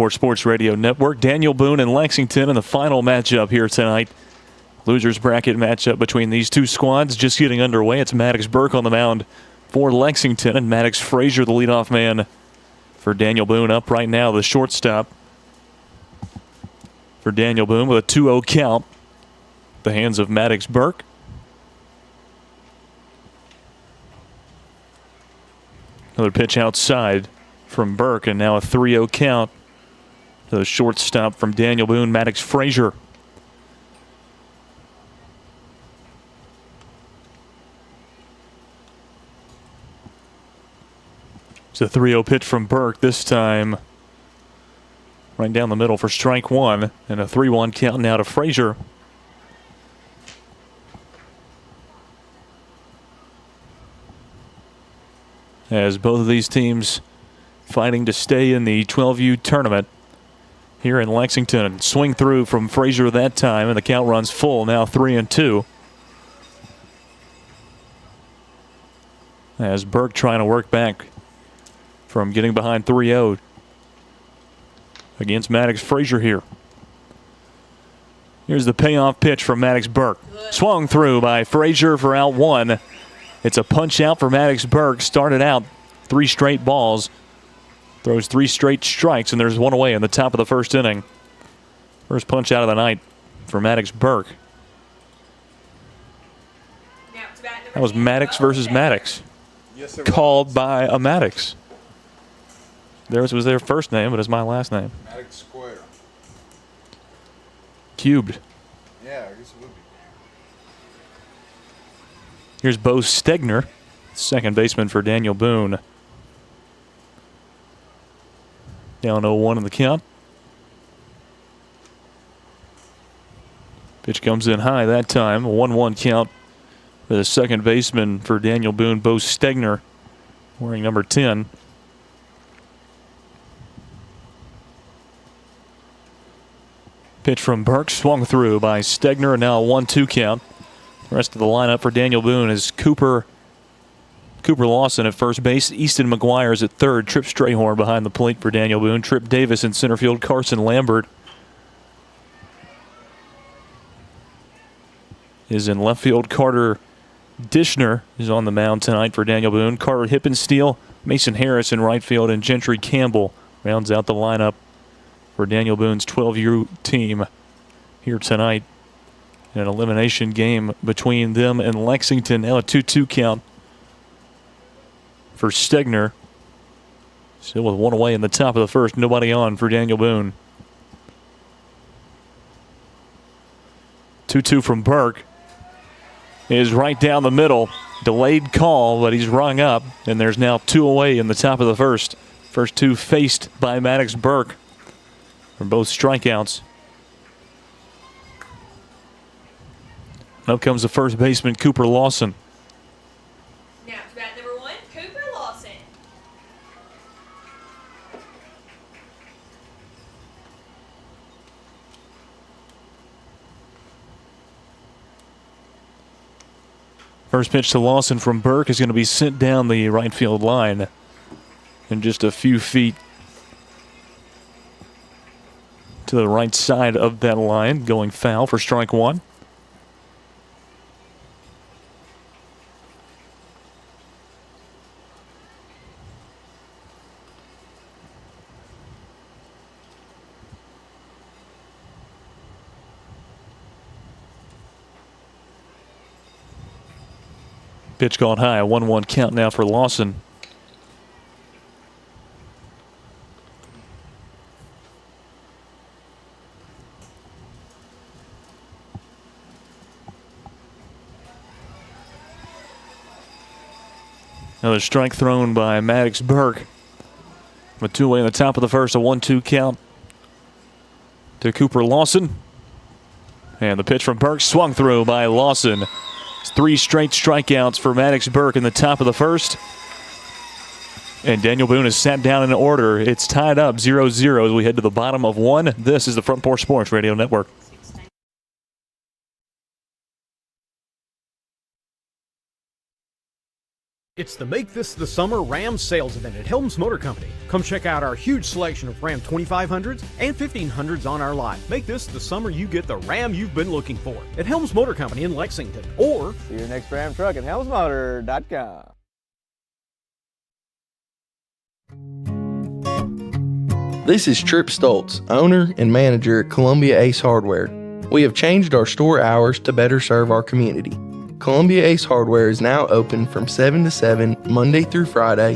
Porch Sports Radio Network. Daniel Boone and Lexington in the final matchup here tonight. Losers bracket matchup between these two squads just getting underway. It's Maddox Burke on the mound for Lexington, and Maddox Frazier, the leadoff man for Daniel Boone, up right now, the shortstop for Daniel Boone with a 2-0 count. The hands of Maddox Burke. Another pitch outside from Burke, and now a 3-0 count. The shortstop from Daniel Boone, Maddox Frazier. It's a 3-0 pitch from Burke, this time right down the middle for strike one, and a 3-1 count now to Frazier. As both of these teams fighting to stay in the 12U tournament here in Lexington. Swing through from Frazier that time, and the count runs full, now 3-2. As Burke trying to work back from getting behind 3-0 against Maddox Frazier here. Here's the payoff pitch from Maddox Burke. Swung through by Frazier for out one. It's a punch out for Maddox Burke. Started out 3 straight balls. Throws 3 straight strikes, and there's one away in the top of the first inning. First punch out of the night for Maddox Burke. That was Maddox versus Maddox. Yes, sir. Called by a Maddox. Theirs was their first name, but it's my last name. Maddox Square. Cubed. Yeah, I guess it would be. Here's Bo Stegner, second baseman for Daniel Boone. Down 0-1 in the count. Pitch comes in high that time. A 1-1 count for the second baseman for Daniel Boone, Bo Stegner, wearing number 10. Pitch from Burke, swung through by Stegner, and now a 1-2 count. The rest of the lineup for Daniel Boone is Cooper Lawson at first base, Easton McGuire's at third, Trip Strayhorn behind the plate for Daniel Boone, Trip Davis in center field, Carson Lambert is in left field, Carter Dishner is on the mound tonight for Daniel Boone, Carter Hippensteel, Mason Harris in right field, and Gentry Campbell rounds out the lineup for Daniel Boone's 12U team here tonight. An elimination game between them and Lexington. Now a 2-2 count for Stegner. Still with one away in the top of the first. Nobody on for Daniel Boone. 2-2 from Burke. Is right down the middle. Delayed call, but he's rung up. And there's now 2 away in the top of the first. First 2 faced by Maddox Burke for both strikeouts. Up comes the first baseman, Cooper Lawson. Now to bat number 1, Cooper Lawson. First pitch to Lawson from Burke is going to be sent down the right field line in just a few feet to the right side of that line, going foul for strike one. Pitch gone high, a 1-1 count now for Lawson. Another strike thrown by Maddox Burke. With 2 away in the top of the first, a 1-2 count to Cooper Lawson. And the pitch from Burke swung through by Lawson. 3 straight strikeouts for Maddox Burke in the top of the first. And Daniel Boone is sat down in order. It's tied up 0-0 as we head to the bottom of 1. This is the Front Porch Sports Radio Network. It's the Make This the Summer Ram sales event at Helms Motor Company. Come check out our huge selection of Ram 2500s and 1500s on our lot. Make this the summer you get the Ram you've been looking for at Helms Motor Company in Lexington. Or see your next Ram truck at helmsmotor.com. This is Trip Stoltz, owner and manager at Columbia Ace Hardware. We have changed our store hours to better serve our community. Columbia Ace Hardware is now open from 7 to 7 Monday through Friday,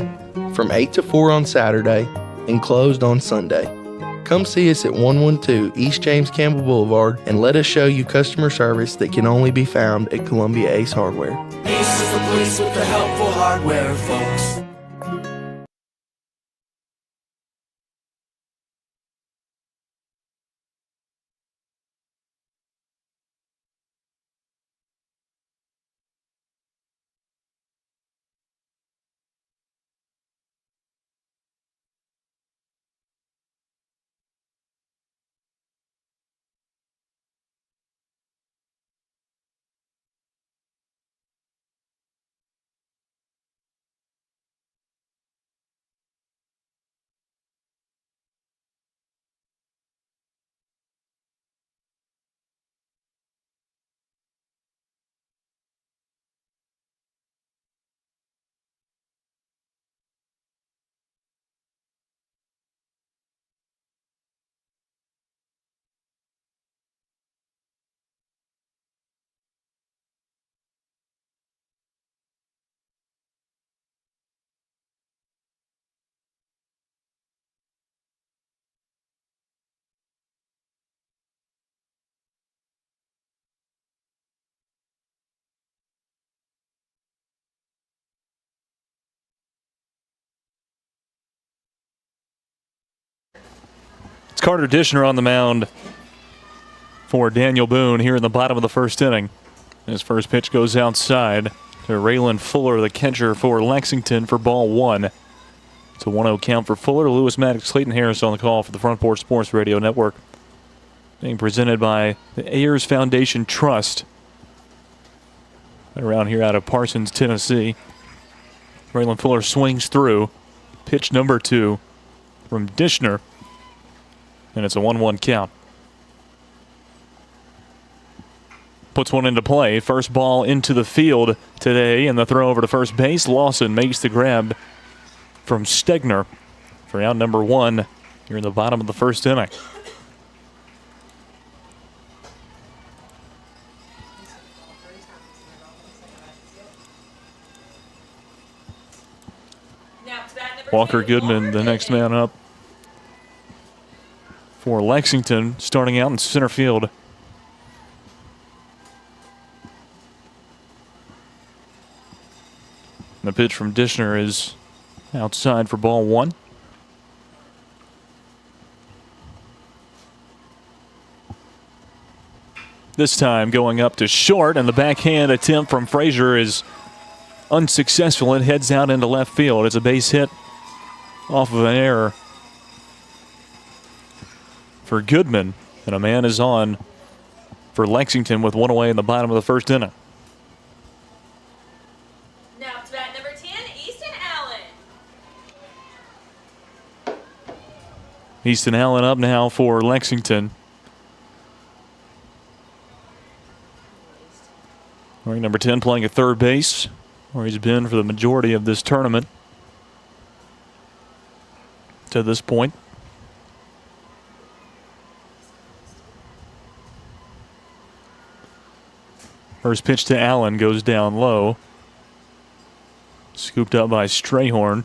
from 8 to 4 on Saturday, and closed on Sunday. Come see us at 112 East James Campbell Boulevard and let us show you customer service that can only be found at Columbia Ace Hardware. Ace is the place with the helpful hardware, folks. It's Carter Dishner on the mound for Daniel Boone here in the bottom of the first inning. His first pitch goes outside to Raylan Fuller, the catcher for Lexington, for ball one. It's a 1-0 count for Fuller. Lewis Maddox, Clayton Harris on the call for the Front Porch Sports Radio Network. Being presented by the Ayers Foundation Trust. Around here out of Parsons, Tennessee. Raylan Fuller swings through. Pitch number 2 from Dishner. And it's a 1-1 count. Puts one into play. First ball into the field today, and the throw over to first base. Lawson makes the grab from Stegner for out number 1 here in the bottom of the first inning. Walker Goodman, the next man up for Lexington, starting out in center field. The pitch from Dishner is outside for ball 1. This time going up to short, and the backhand attempt from Frazier is unsuccessful. It heads out into left field. It's a base hit off of an error for Goodman, and a man is on for Lexington with one away in the bottom of the first inning. Now to bat number 10, Easton Allen. Easton Allen up now for Lexington. Right, number 10 playing at third base, where he's been for the majority of this tournament to this point. First pitch to Allen goes down low. Scooped up by Strayhorn.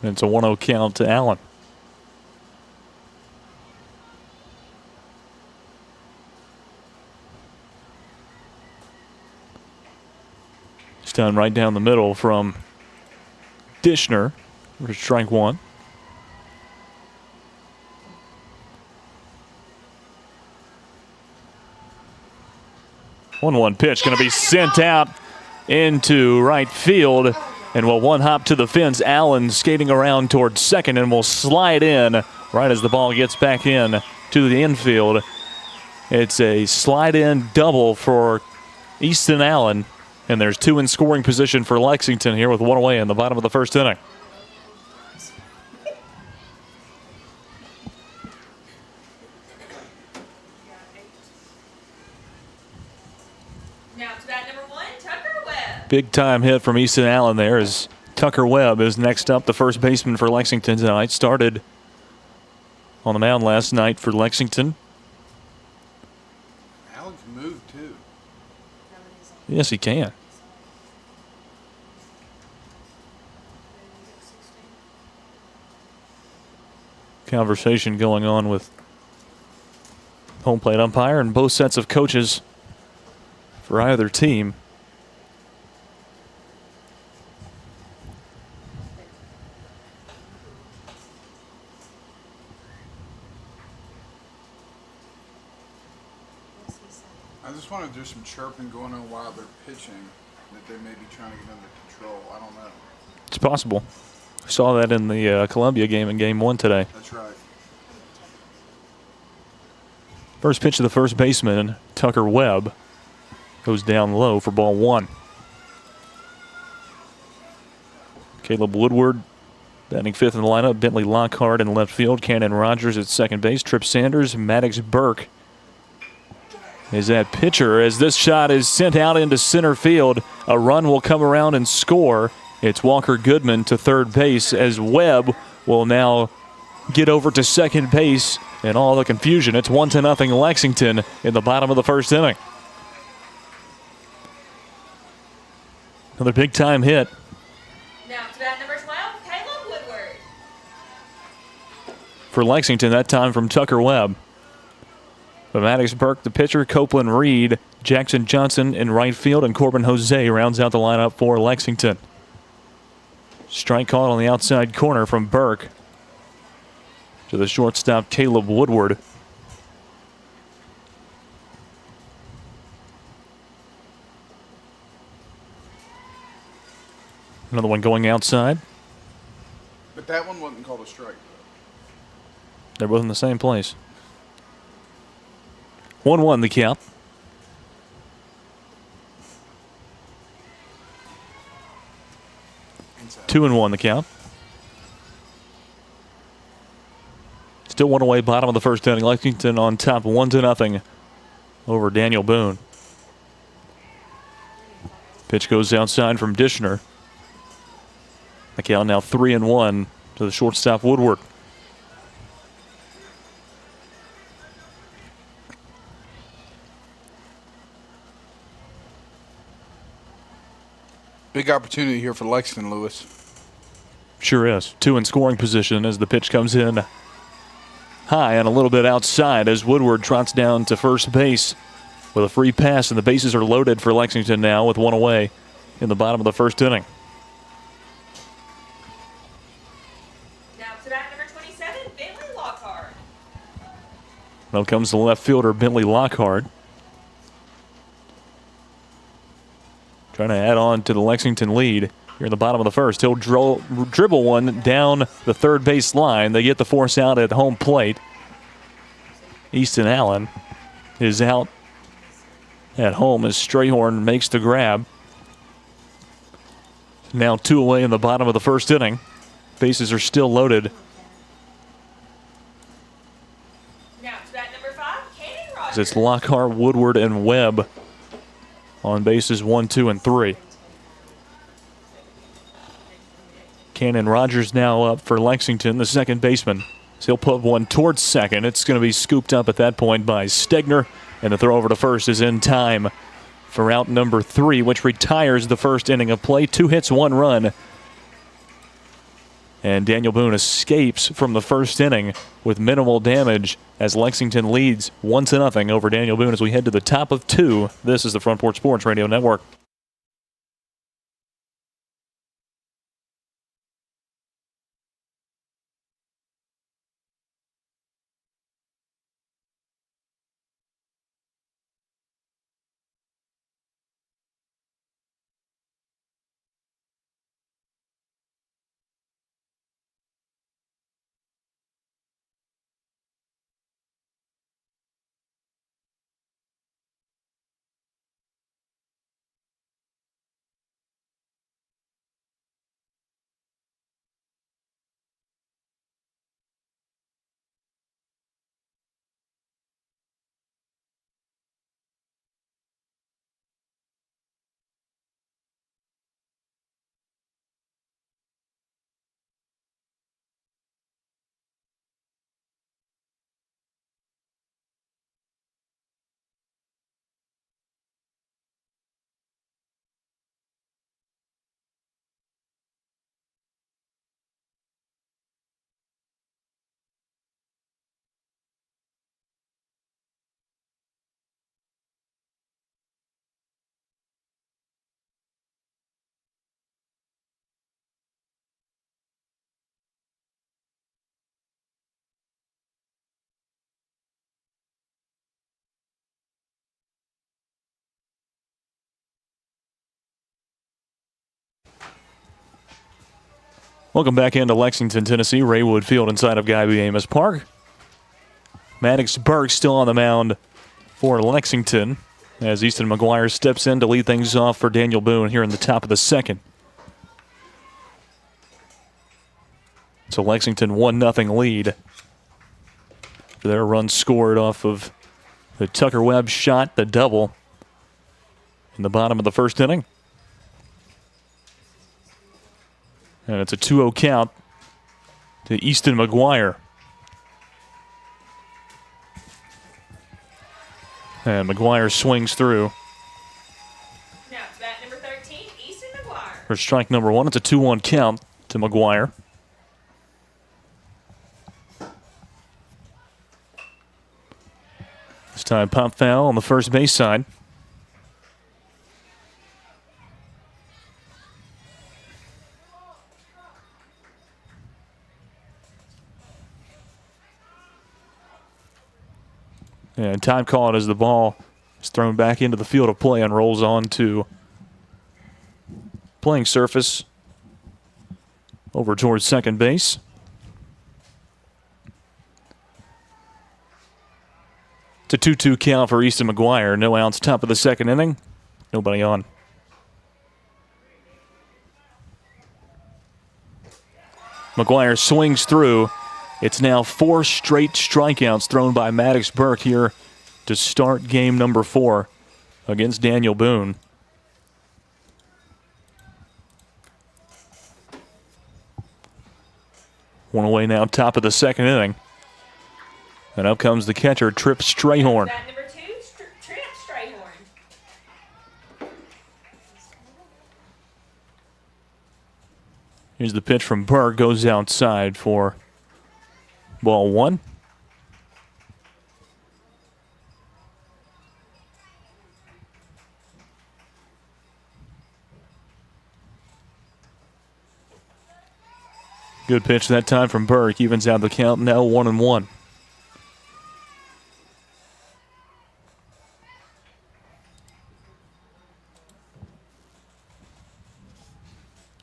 And it's a 1-0 count to Allen. It's done right down the middle from Dishner for strike 1. One pitch going to be sent out into right field, and will one hop to the fence. Allen skating around towards second and will slide in right as the ball gets back in to the infield. It's a slide in double for Easton Allen, And there's two in scoring position for Lexington here with one away in the bottom of the first inning. Now to bat number 1, Tucker Webb. Big time hit from Easton Allen there as Tucker Webb is next up, the first baseman for Lexington tonight. Started on the mound last night for Lexington. Allen can move too. Yes, he can. Conversation going on with home plate umpire and both sets of coaches for either team. I just want to do some chirping going on while they're pitching that they may be trying to get under control. I don't know. It's possible. We saw that in the Columbia game in Game 1 today. That's right. First pitch of the first baseman, Tucker Webb, goes down low for ball 1. Caleb Woodward batting fifth in the lineup. Bentley Lockhart in left field. Cannon Rogers at second base. Tripp Sanders, Maddox Burke is that pitcher as this shot is sent out into center field. A run will come around and score. It's Walker Goodman to third base as Webb will now get over to second base. And all the confusion, it's 1-0 Lexington in the bottom of the first inning. Another big time hit. Now to bat number 12, Caleb Woodward. For Lexington, that time from Tucker Webb. But Maddox Burke, the pitcher, Copeland Reed, Jackson Johnson in right field, and Corbin Jose rounds out the lineup for Lexington. Strike caught on the outside corner from Burke to the shortstop, Caleb Woodward. Another one going outside. But that one wasn't called a strike. They're both in the same place. 1-1 the count. Inside. 2-1 the count. Still one away, bottom of the first inning. Lexington on top, 1-0 over Daniel Boone. Pitch goes outside from Dishner. The count now 3-1 to the shortstop Woodward. Big opportunity here for Lexington, Lewis. Sure is. Two in scoring position as the pitch comes in high and a little bit outside as Woodward trots down to first base with a free pass, and the bases are loaded for Lexington now with one away in the bottom of the first inning. Now to bat number 27, Bentley Lockhart. Now comes the left fielder, Bentley Lockhart. Trying to add on to the Lexington lead here in the bottom of the first. He'll dribble one down the third base line. They get the force out at home plate. Easton Allen is out at home as Strayhorn makes the grab. Now two away in the bottom of the first inning. Bases are still loaded. Now to bat number 5, Cannon Rogers. It's Lockhart, Woodward, and Webb on bases 1, 2, and 3. Cannon Rogers now up for Lexington, the second baseman. So he'll put one towards second. It's going to be scooped up at that point by Stegner, and the throw over to first is in time for out number 3, which retires the first inning of play. 2 hits, 1 run. And Daniel Boone escapes from the first inning with minimal damage as Lexington leads 1-0 over Daniel Boone as we head to the top of 2. This is the Front Porch Sports Radio Network. Welcome back into Lexington, Tennessee. Raywood Field inside of Guy B. Amos Park. Maddox Burke still on the mound for Lexington as Easton McGuire steps in to lead things off for Daniel Boone here in the top of the second. So Lexington 1-0 lead. Their run scored off of the Tucker Webb shot, the double, in the bottom of the first inning. And it's a 2-0 count to Easton McGuire. And McGuire swings through. Now to bat number 13, Easton McGuire. For strike number one, it's a 2-1 count to McGuire. This time pop foul on the first base side. And time called as the ball is thrown back into the field of play and rolls on to playing surface over towards second base. It's a 2-2 count for Easton McGuire. No outs, top of the second inning. Nobody on. McGuire swings through. It's now 4 straight strikeouts thrown by Maddox Burke here to start game number 4 against Daniel Boone. One away now, top of the second inning. And up comes the catcher, Trip Strayhorn. Bat number 2, Trip Strayhorn. Here's the pitch from Burke, goes outside for ball 1. Good pitch that time from Burke. Evens out the count, now 1-1.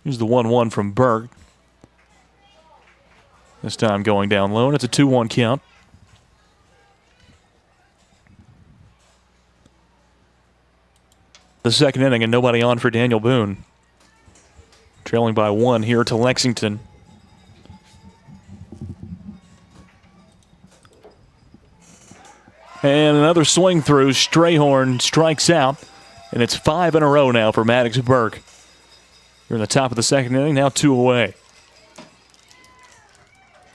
Here's the 1-1 from Burke. This time going down low, and it's a 2-1 count. The second inning, and nobody on for Daniel Boone. Trailing by 1 here to Lexington. And another swing through. Strayhorn strikes out, and it's 5 in a row now for Maddox Burke. You're in the top of the second inning, now 2 away.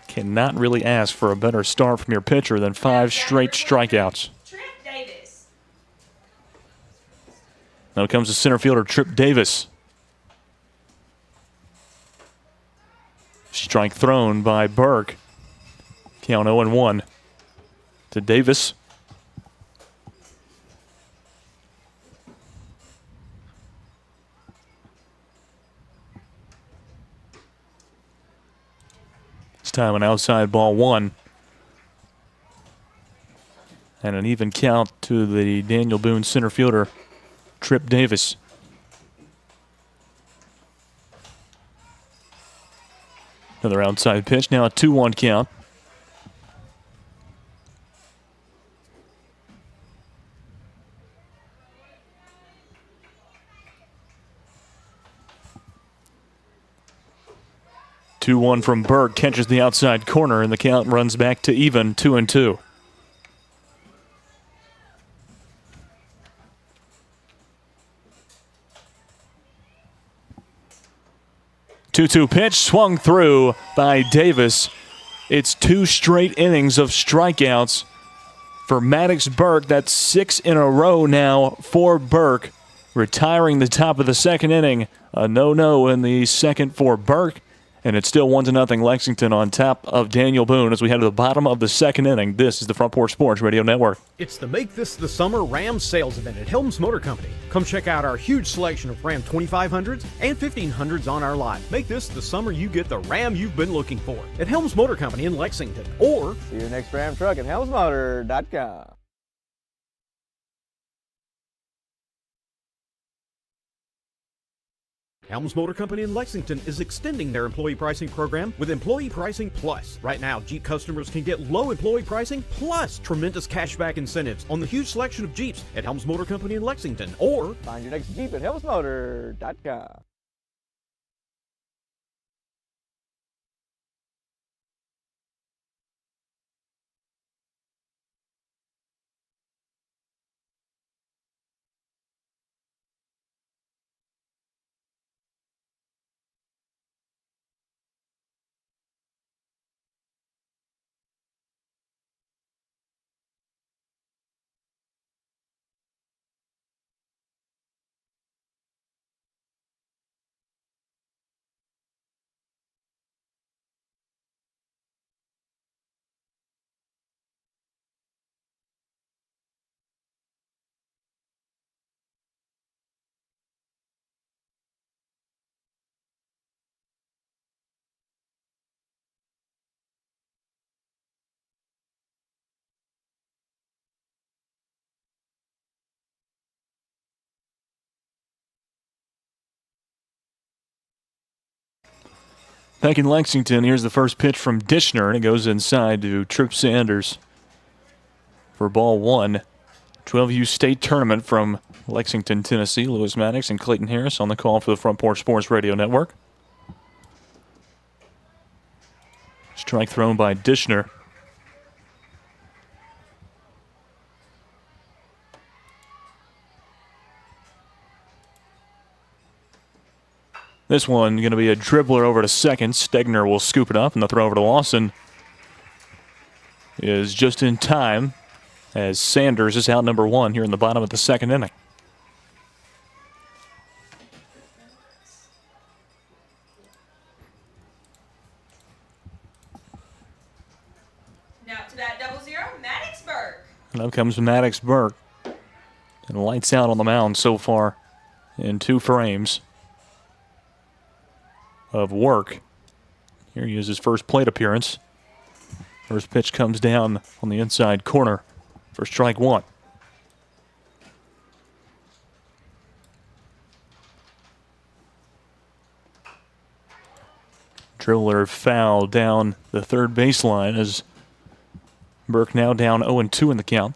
Cannot really ask for a better start from your pitcher than 5 straight strikeouts. Trip Davis. Now comes the center fielder, Trip Davis. Strike thrown by Burke. Count 0-1 to Davis. This time an outside ball 1. And an even count to the Daniel Boone center fielder, Trip Davis. Another outside pitch, now a 2-1 count. Two 2-1 from Berg, catches the outside corner, and the count runs back to even, 2-2. Two-two pitch swung through by Davis. It's 2 straight innings of strikeouts for Maddox Burke. That's 6 in a row now for Burke, retiring the top of the second inning. A no-no in the second for Burke. And it's still 1-0 Lexington on top of Daniel Boone as we head to the bottom of the second inning. This is the Front Porch Sports Radio Network. It's the Make This the Summer Ram sales event at Helms Motor Company. Come check out our huge selection of Ram 2500s and 1500s on our lot. Make this the summer you get the Ram you've been looking for at Helms Motor Company in Lexington. Or See your next Ram truck at helmsmotor.com. Helms Motor Company in Lexington is extending their employee pricing program with Employee Pricing Plus. Right now, Jeep customers can get low employee pricing plus tremendous cashback incentives on the huge selection of Jeeps at Helms Motor Company in Lexington, or Find your next Jeep at helmsmotor.com. Back in Lexington, here's the first pitch from Dishner, and it goes inside to Trip Sanders for ball one. 12U state tournament from Lexington, Tennessee. Lewis Maddox and Clayton Harris on the call for the Front Porch Sports Radio Network. Strike thrown by Dishner. This one going to be a dribbler over to second. Stegner will scoop it up, and the throw over to Lawson is just in time as Sanders is out number one here in the bottom of the second inning. Now to that 0-0, Maddoxburg. And up comes Maddox Burke. And lights out on the mound so far in 2 frames of work. Here he is, his first plate appearance. First pitch comes down on the inside corner for strike one. Dribbler foul down the third baseline as Burke now down 0-2 in the count.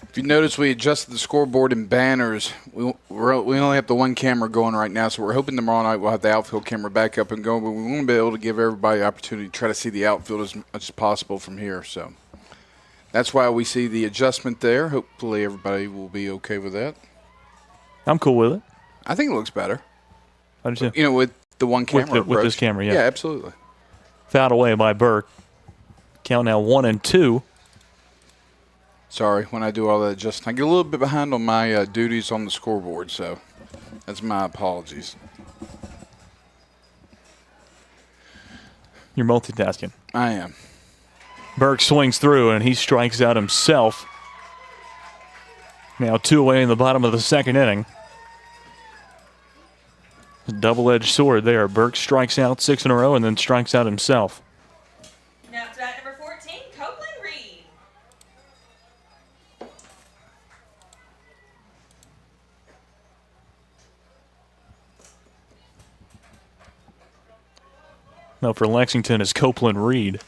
If you notice, we adjusted the scoreboard and banners. We only have the one camera going right now, so we're hoping tomorrow night we'll have the outfield camera back up and going. But we want to be able to give everybody the opportunity to try to see the outfield as much as possible from here. So that's why we see the adjustment there. Hopefully everybody will be okay with that. I'm cool with it. I think it looks better. I do too. You know, with the one camera With approach. this camera, yeah. Yeah, absolutely. Fouled away by Burke. Count now 1-2. Sorry, when I do all that adjusting, I get a little bit behind on my duties on the scoreboard, so that's my apologies. You're multitasking. I am. Burke swings through, and he strikes out himself. Now 2 away in the bottom of the second inning. Double-edged sword there. Burke strikes out 6 in a row and then strikes out himself. Now to that number 14, Copeland Reed. Now for Lexington is Copeland Reed.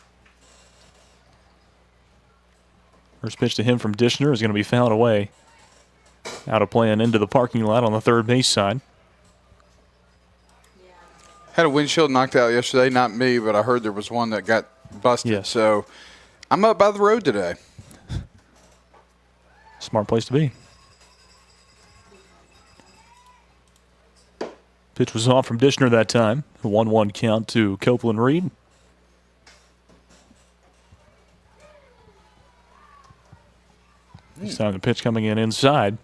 First pitch to him from Dishner is going to be fouled away. Out of play and into the parking lot on the third base side. Had a windshield knocked out yesterday, not me, but I heard there was one that got busted. Yes. So I'm up by the road today. Smart place to be. Pitch was off from Dishner that time. A 1-1 count to Copeland Reed. This time the pitch coming in inside.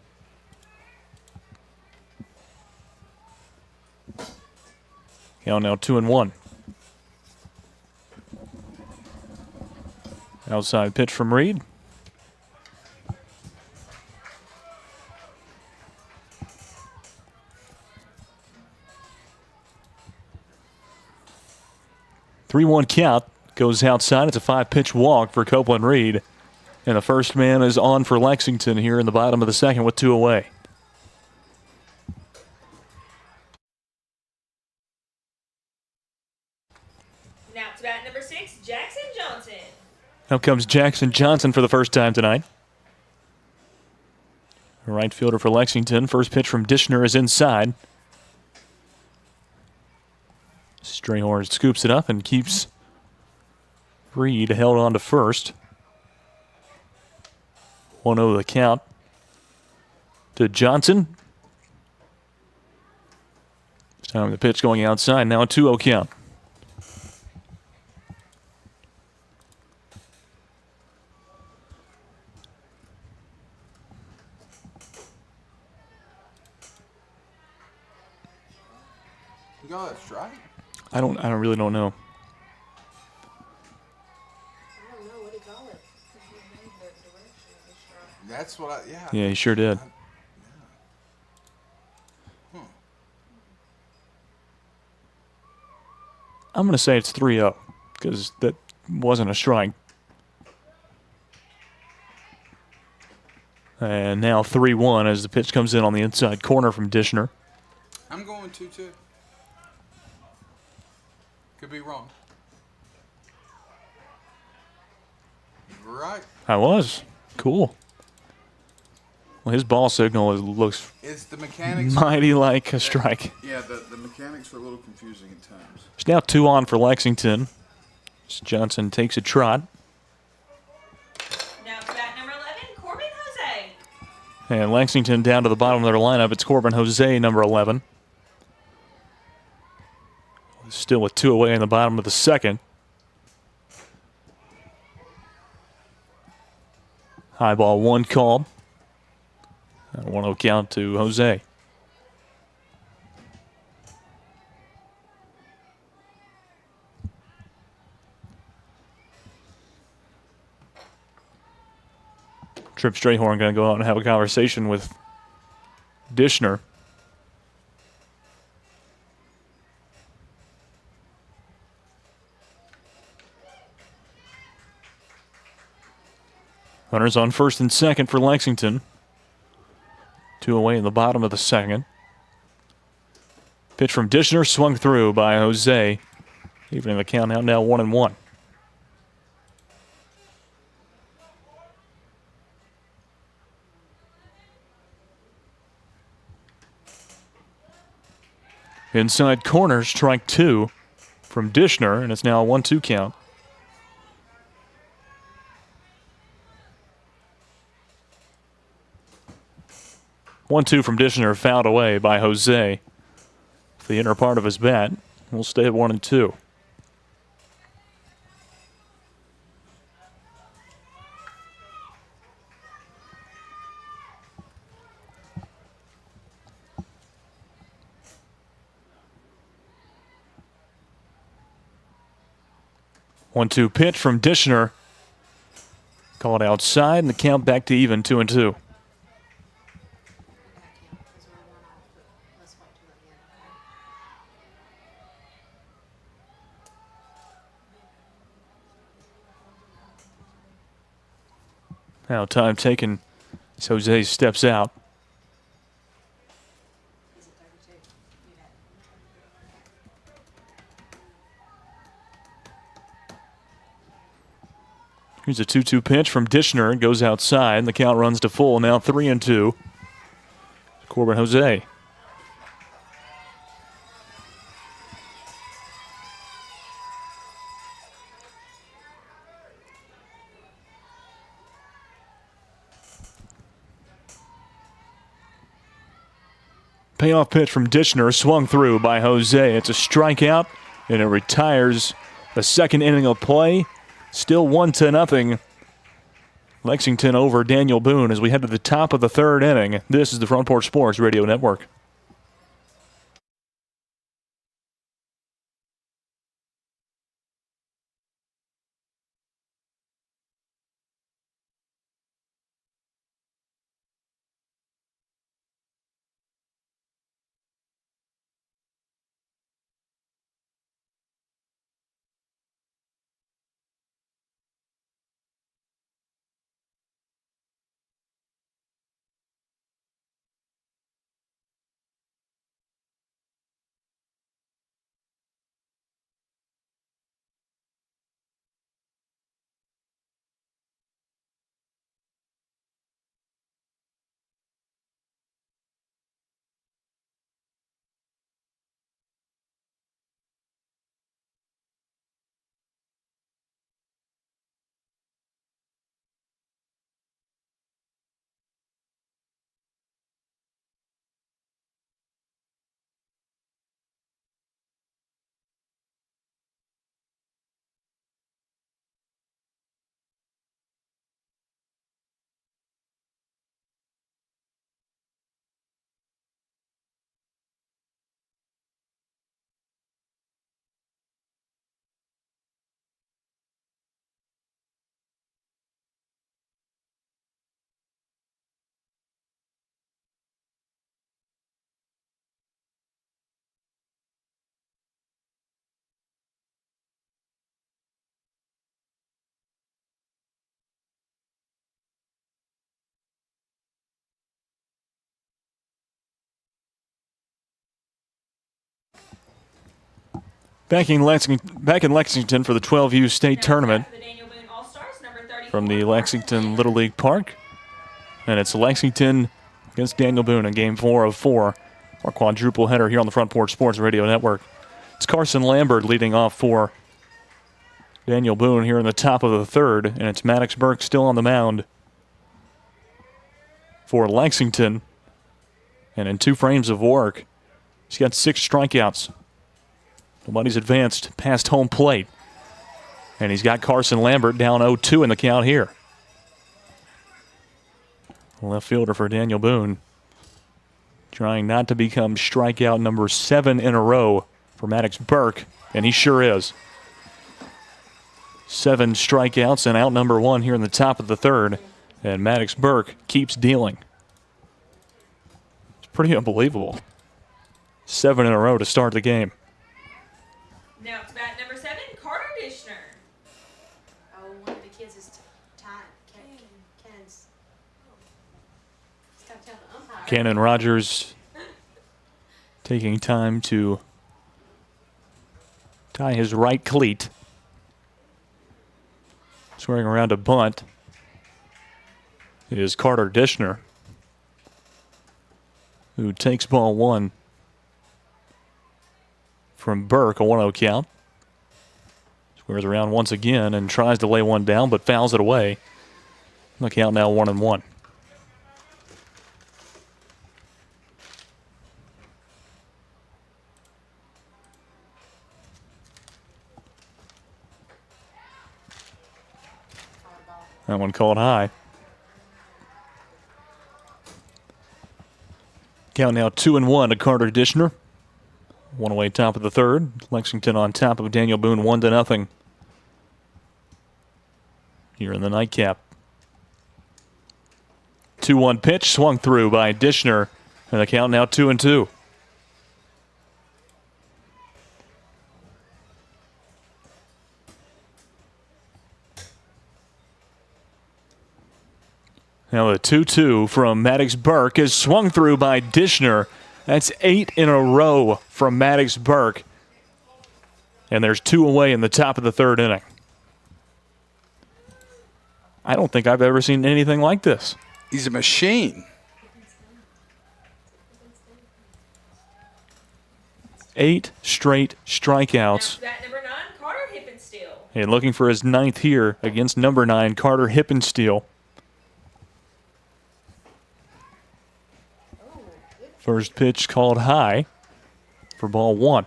Count now 2-1. Outside pitch from Reed. 3-1 count. Goes outside. It's a 5-pitch walk for Copeland Reed. And the first man is on for Lexington here in the bottom of the second with 2 away. Now to bat number 6, Jackson Johnson. Now comes Jackson Johnson for the first time tonight. Right fielder for Lexington. First pitch from Dishner is inside. Strayhorn scoops it up and keeps Reed held on to first. 1-0 the count to Johnson. This time the pitch going outside. Now a 2-0 count. You got that strike? I really don't know. That's what yeah. Yeah, he sure did. I'm going to say it's 3-0 because that wasn't a strike. And now 3-1 as the pitch comes in on the inside corner from Dishner. I'm going 2-2. Could be wrong. Right. I was. Cool. Well, his ball signal looks It's the mechanics. mighty like a strike. Yeah, the mechanics are a little confusing at times. It's now 2 on for Lexington. As Johnson takes a trot. Now to bat number 11, Corbin Jose. And Lexington down to the bottom of their lineup. It's Corbin Jose, number 11. Still with 2 away in the bottom of the second. High ball 1 called. 1-0 count to Jose. Trip Strayhorn going to go out and have a conversation with Dishner. Runners on first and second for Lexington. 2 away in the bottom of the second. Pitch from Dishner swung through by Jose. Evening the count out now 1-1. Inside corner, strike 2 from Dishner, and it's now a 1-2 count. One-two from Dishner, fouled away by Jose. The inner part of his bat will stay at 1-2. One-two pitch from Dishner. Called outside, and the count back to even, 2-2. Now time taken as Jose steps out. Here's a 2-2 pitch from Dishner. It goes outside, and the count runs to full. Now 3-2. Corbin Jose. Payoff pitch from Dishner, swung through by Jose. It's a strikeout, and it retires the second inning of play. Still 1-0. Lexington over Daniel Boone as we head to the top of the third inning. This is the Front Porch Sports Radio Network. Back in Lexington for the 12U state tournament For the Daniel Boone All-Stars, number 34. from the Lexington Little League Park. And it's Lexington against Daniel Boone in Game 4 of 4. Our quadruple header here on the Front Porch Sports Radio Network. It's Carson Lambert leading off for Daniel Boone here in the top of the third. And it's Maddox Burke still on the mound for Lexington. And in 2 frames of work, he's got 6 strikeouts. Nobody's advanced past home plate. And he's got Carson Lambert down 0-2 in the count here. Left fielder for Daniel Boone. Trying not to become strikeout number 7 in a row for Maddox Burke. And he sure is. 7 strikeouts and out number 1 here in the top of the third. And Maddox Burke keeps dealing. It's pretty unbelievable. 7 in a row to start the game. Now to bat number 7, Carter Dishner. Oh, one of the kids is tied. Ken's. Just gotta tell the umpire. Cannon Rogers taking time to tie his right cleat. Swearing around a bunt. It is Carter Dishner who takes ball 1 from Burke, a 1-0 count. Squares around once again and tries to lay one down, but fouls it away. The count now 1-1. That one called high. Count now 2-1 to Carter Dishner. 1 away top of the third. Lexington on top of Daniel Boone 1-0. Here in the nightcap. 2-1 pitch swung through by Dishner. And the count now 2-2. Now the 2-2 from Maddox Burke is swung through by Dishner. That's 8 in a row from Maddox Burke. And there's 2 away in the top of the third inning. I don't think I've ever seen anything like this. He's a machine. 8 straight strikeouts. Now to bat number 9, Carter Hippensteel. And looking for his 9th here against number 9, Carter Hippensteel. First pitch called high for ball 1.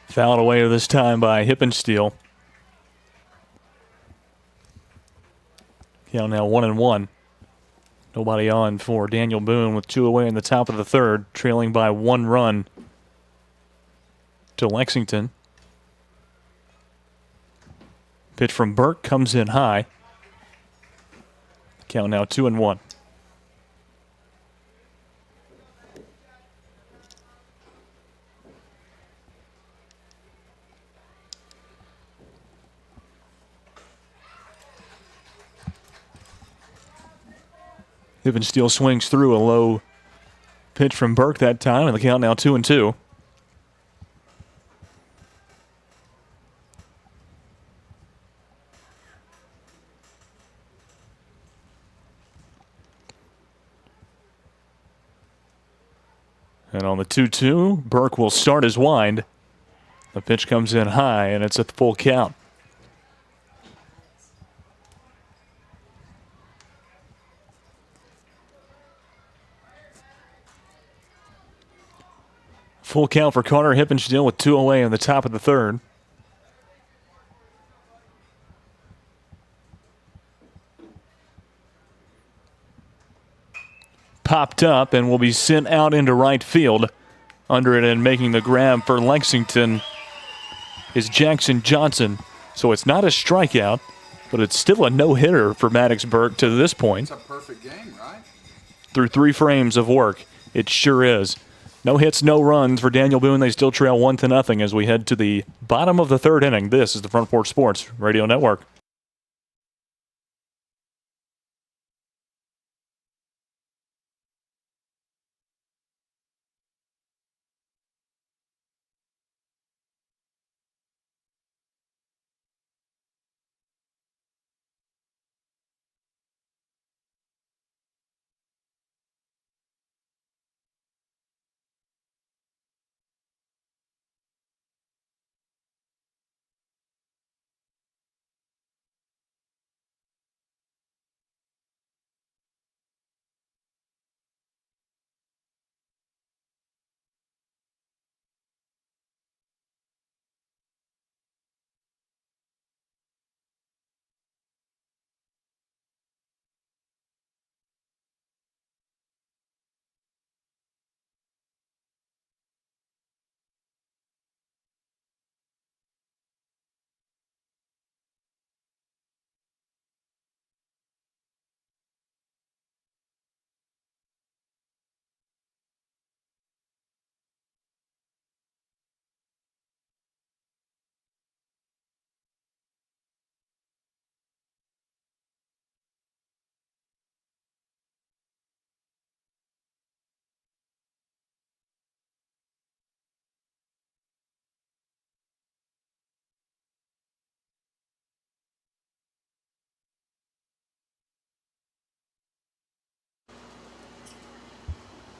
Fouled away this time by Hippensteel. Count now 1-1. Nobody on for Daniel Boone with 2 away in the top of the third, trailing by 1 run to Lexington. Pitch from Burke comes in high. Count now 2-1. Hippensteel swings through a low pitch from Burke that time, and the count now 2-2. And on the 2-2, Burke will start his wind. The pitch comes in high, and it's at the full count. Full count for Carter Hippensteel with 2 away in the top of the third. Popped up and will be sent out into right field. Under it and making the grab for Lexington is Jackson Johnson. So it's not a strikeout, but it's still a no-hitter for Maddox Burke to this point. It's a perfect game, right? Through 3 frames of work, it sure is. No hits, no runs for Daniel Boone. They still trail 1-0 as we head to the bottom of the third inning. This is the Front Porch Sports Radio Network.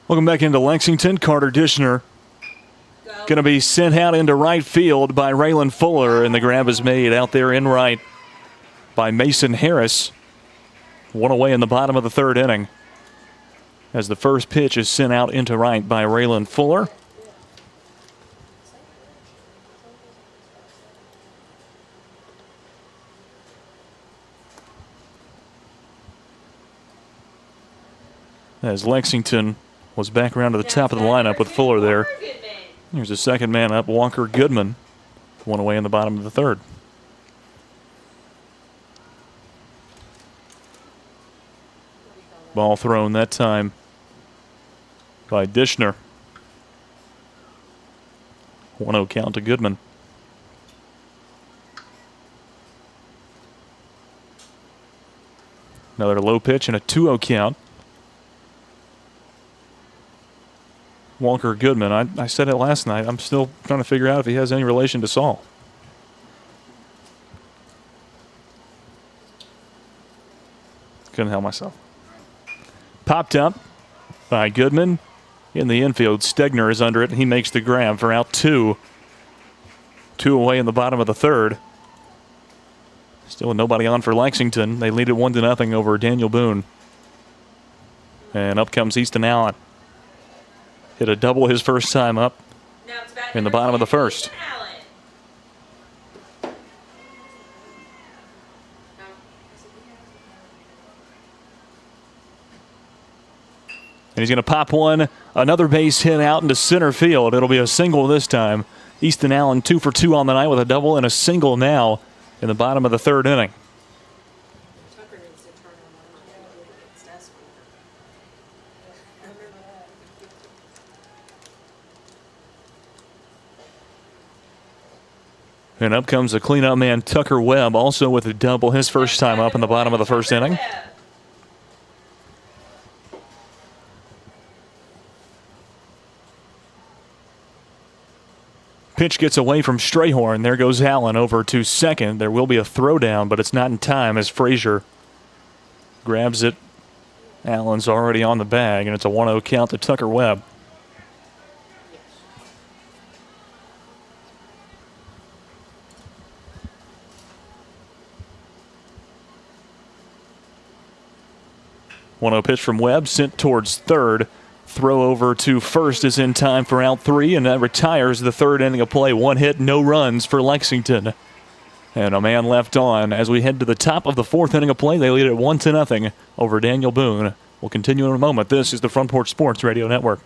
Welcome back into Lexington. Carter Dishner Go. going to be sent out into right field by Raylan Fuller, and the grab is made out there in right by Mason Harris. One away in the bottom of the third inning as the first pitch is sent out into right by Raylan Fuller. As Lexington was back around to the top of the lineup with Fuller there. Here's the second man up, Walker Goodman. One away in the bottom of the third. Ball thrown that time by Dishner. 1-0 count to Goodman. Another low pitch and a 2-0 count. Walker Goodman. I said it last night. I'm still trying to figure out if he has any relation to Saul. Couldn't help myself. Popped up by Goodman in the infield. Stegner is under it, and he makes the grab for out 2. 2 away in the bottom of the third. Still nobody on for Lexington. They lead it 1-0 over Daniel Boone. And up comes Easton Allen. Hit a double his first time up in the bottom of the first. And he's going to pop one, another base hit out into center field. It'll be a single this time. Easton Allen 2 for 2 on the night with a double and a single now in the bottom of the third inning. And up comes the cleanup man, Tucker Webb, also with a double his first time up in the bottom of the first inning. Pitch gets away from Strayhorn. There goes Allen over to second. There will be a throwdown, but it's not in time as Frazier grabs it. Allen's already on the bag, and it's a 1-0 count to Tucker Webb. One-0 pitch from Webb, sent towards third. Throw over to first is in time for out 3, and that retires the third inning of play. 1 hit, no runs for Lexington. And a man left on as we head to the top of the fourth inning of play. They lead it 1-0 over Daniel Boone. We'll continue in a moment. This is the Front Porch Sports Radio Network.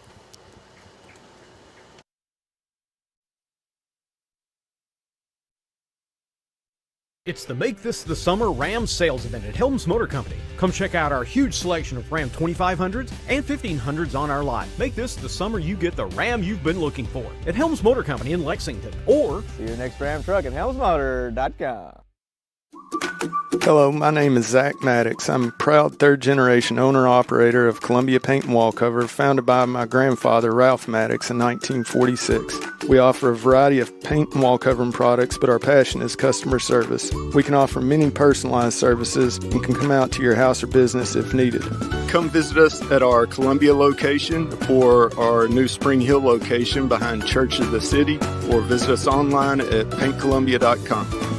It's the Make This the Summer Ram sales event at Helms Motor Company. Come check out our huge selection of Ram 2500s and 1500s on our lot. Make this the summer you get the Ram you've been looking for at Helms Motor Company in Lexington. Or See your next Ram truck at HelmsMotor.com. Hello, my name is Zach Maddox. I'm a proud third-generation owner-operator of Columbia Paint and Wall Cover, founded by my grandfather, Ralph Maddox, in 1946. We offer a variety of paint and wall covering products, but our passion is customer service. We can offer many personalized services and can come out to your house or business if needed. Come visit us at our Columbia location or our new Spring Hill location behind Church of the City, or visit us online at paintcolumbia.com.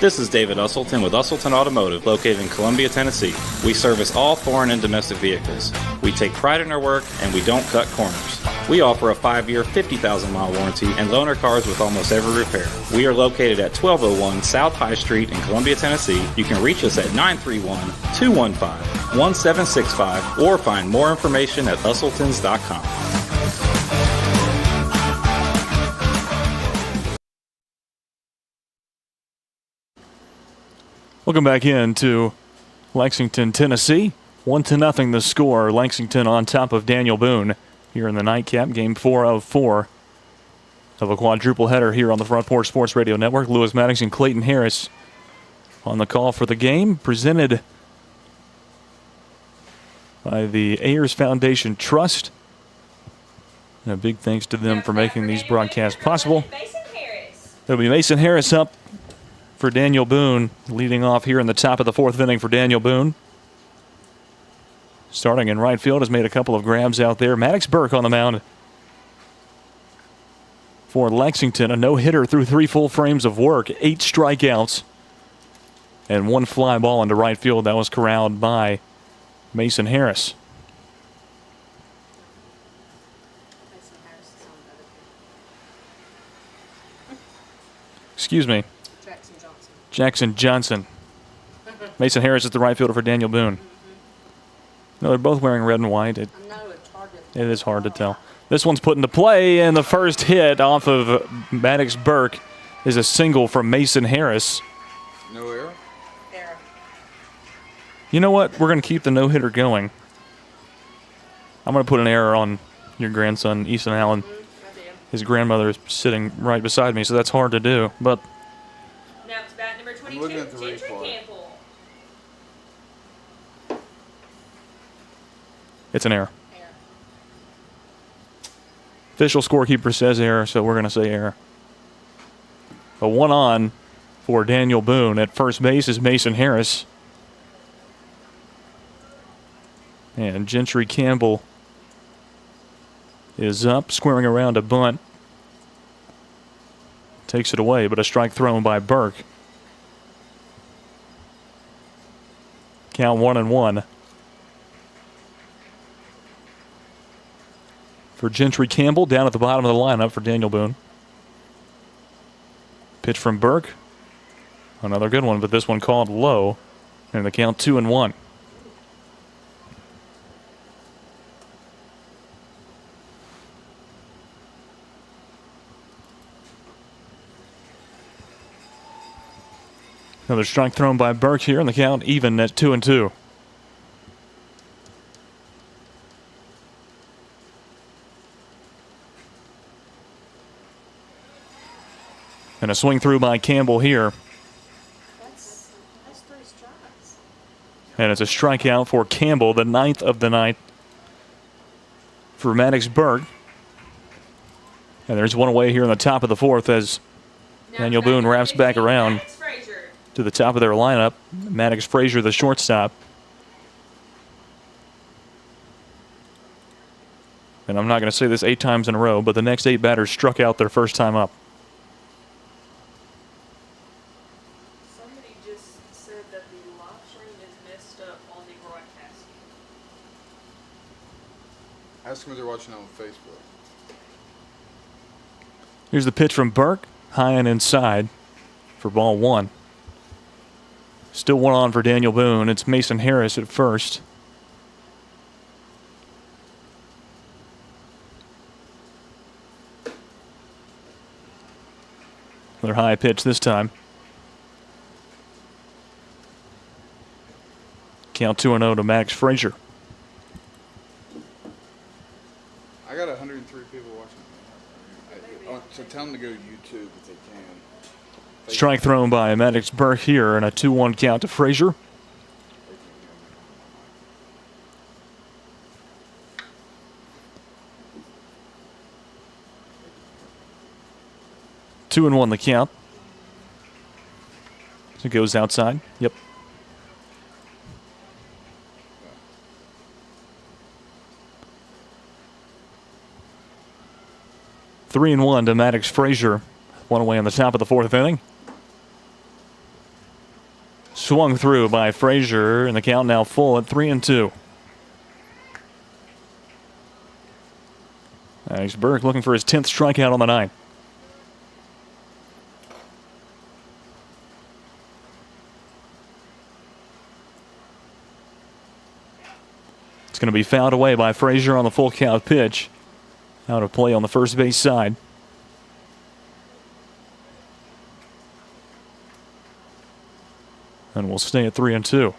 This is David Usselton with Usselton Automotive, located in Columbia, Tennessee. We service all foreign and domestic vehicles. We take pride in our work, and we don't cut corners. We offer a 5-year, 50,000-mile warranty and loan our cars with almost every repair. We are located at 1201 South High Street in Columbia, Tennessee. You can reach us at 931-215-1765 or find more information at usseltons.com. Welcome back into Lexington, Tennessee. 1-0 the score. Lexington on top of Daniel Boone here in the nightcap. Game 4 of 4 of a quadruple header here on the Front Porch Sports Radio Network. Lewis Maddox and Clayton Harris on the call for the game. Presented by the Ayers Foundation Trust. And a big thanks to them for making these broadcasts possible. It'll be Mason Harris up for Daniel Boone, leading off here in the top of the fourth inning for Daniel Boone. starting in right field, has made a couple of grabs out there. Maddox Burke on the mound for Lexington. A no-hitter through 3 full frames of work, 8 strikeouts, and 1 fly ball into right field. That was corralled by Mason Harris. Excuse me. Jackson Johnson. Mason Harris is the right fielder for Daniel Boone. No, they're both wearing red and white. It is hard to tell. This one's put into play, and the first hit off of Maddox Burke is a single from Mason Harris. No error? Error. You know what? We're going to keep the no-hitter going. I'm going to put an error on your grandson, Easton Allen. His grandmother is sitting right beside me, so that's hard to do. But Now it's bat number 22, looking at the Gentry replay. Campbell. it's an error. Official scorekeeper says error, so we're going to say error. A 1 on for Daniel Boone. At first base is Mason Harris. And Gentry Campbell is up, squaring around a bunt. Takes it away, but a strike thrown by Burke. Count 1-1. For Gentry Campbell, down at the bottom of the lineup for Daniel Boone. Pitch from Burke. Another good one, but this one called low. And the count 2-1. Another strike thrown by Burke here, and the count even at 2-2. And a swing through by Campbell here. That's 3 strikes. And it's a strikeout for Campbell, the 9th of the night for Maddox Burke. And there's one away here in the top of the 4th as Now Daniel it's bat Boone number wraps back 15, around Maddox Frazier. to the top of their lineup. Maddox Frazier, the shortstop. And I'm not going to say this 8 times in a row, but the next 8 batters struck out their first time up. Somebody just said that the live stream is messed up on the broadcast. Ask them if they're watching on Facebook. Here's the pitch from Burke, high and inside for ball 1. Still 1 on for Daniel Boone. It's Mason Harris at first. Another high pitch this time. Count 2-0 to Max Frazier. I got 103 people watching. So tell them to go to YouTube if they can. Strike thrown by Maddox Burke here, and a 2-1 count to Frazier. Two and 1 the count. So it goes outside. Yep. Three and 1 to Maddox Frazier. 1 away on the top of the 4th inning. Swung through by Frazier, and the count now full at 3-2. Maddox Burke looking for his 10th strikeout on the night. It's going to be fouled away by Frazier on the full count pitch. Out of play on the first base side. And we'll stay at 3-2. Going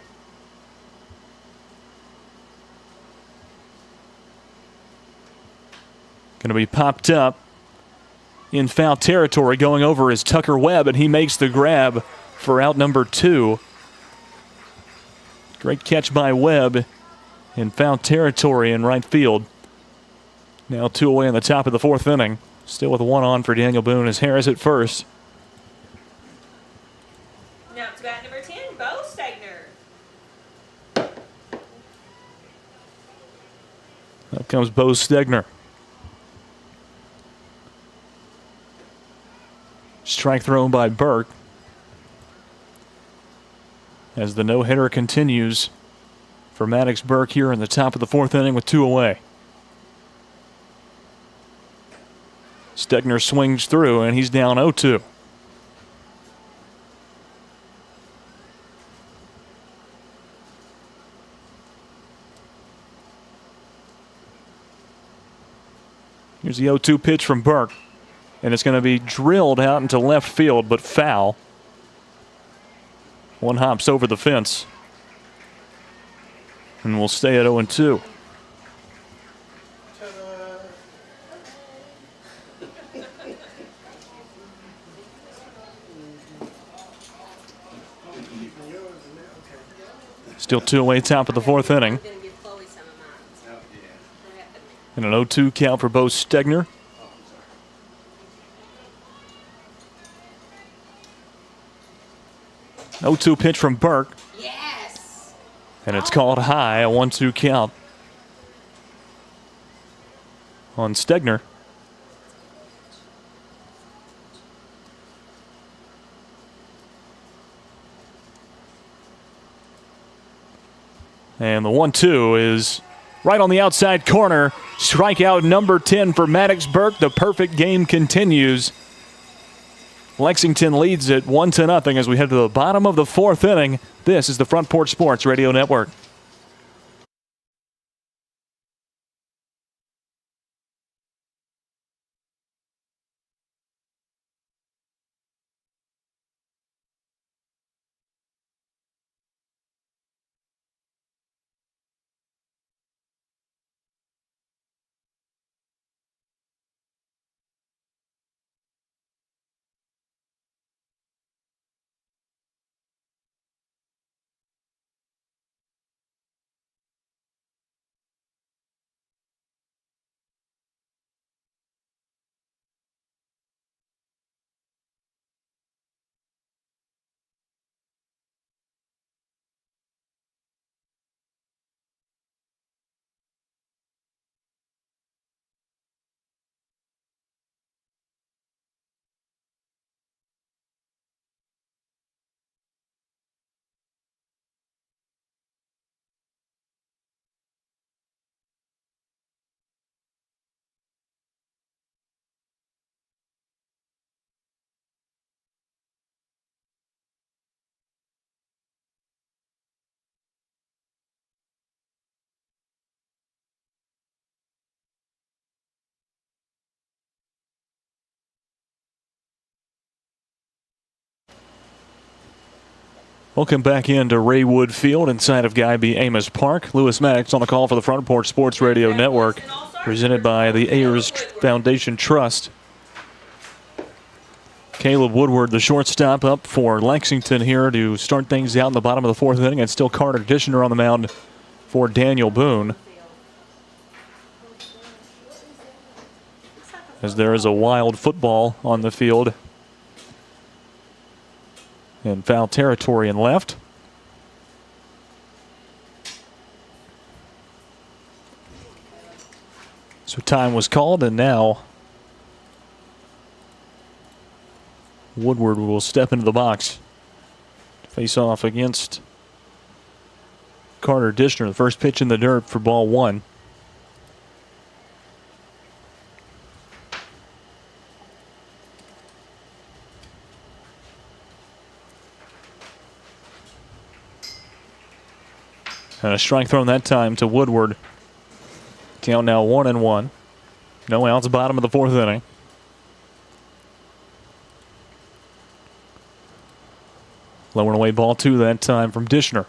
to be popped up in foul territory. Going over is Tucker Webb, and he makes the grab for out number 2. Great catch by Webb in foul territory in right field. Now 2 away in the top of the 4th inning. Still with 1 on for Daniel Boone as Harris at first. Now it's bat number 10, Bo Stegner. Up comes Bo Stegner. Strike thrown by Burke. As the no-hitter continues for Maddox Burke here in the top of the fourth inning with 2 away. Stegner swings through, and he's down 0-2. Here's the 0-2 pitch from Burke, and it's going to be drilled out into left field, but foul. One hops over the fence, and we'll stay at 0-2. Still 2 away, top of the fourth inning. And an 0-2 count for Bo Stegner. No 2 pitch from Burke. Yes. And it's called high, a 1-2 count on Stegner. And the 1-2 is right on the outside corner. Strikeout number 10 for Maddox Burke. The perfect game continues. Lexington leads it 1-0 as we head to the bottom of the fourth inning. This is the Front Porch Sports Radio Network. Welcome back into Raywood Field inside of Guy B. Amos Park. Lewis Maddox on the call for the Front Porch Sports Radio Network, presented by the Ayers Foundation Trust. Caleb Woodward, the shortstop, up for Lexington here to start things out in the bottom of the fourth inning. And still Carter Dishner on the mound for Daniel Boone, as there is a wild football on the field in foul territory and left. So time was called, and now Woodward will step into the box. Face off against Carter Dishner. The first pitch in the dirt for ball one. And a strike thrown that time to Woodward. Count now 1-1. No outs, bottom of the fourth inning. Lowering away ball two that time from Dishner.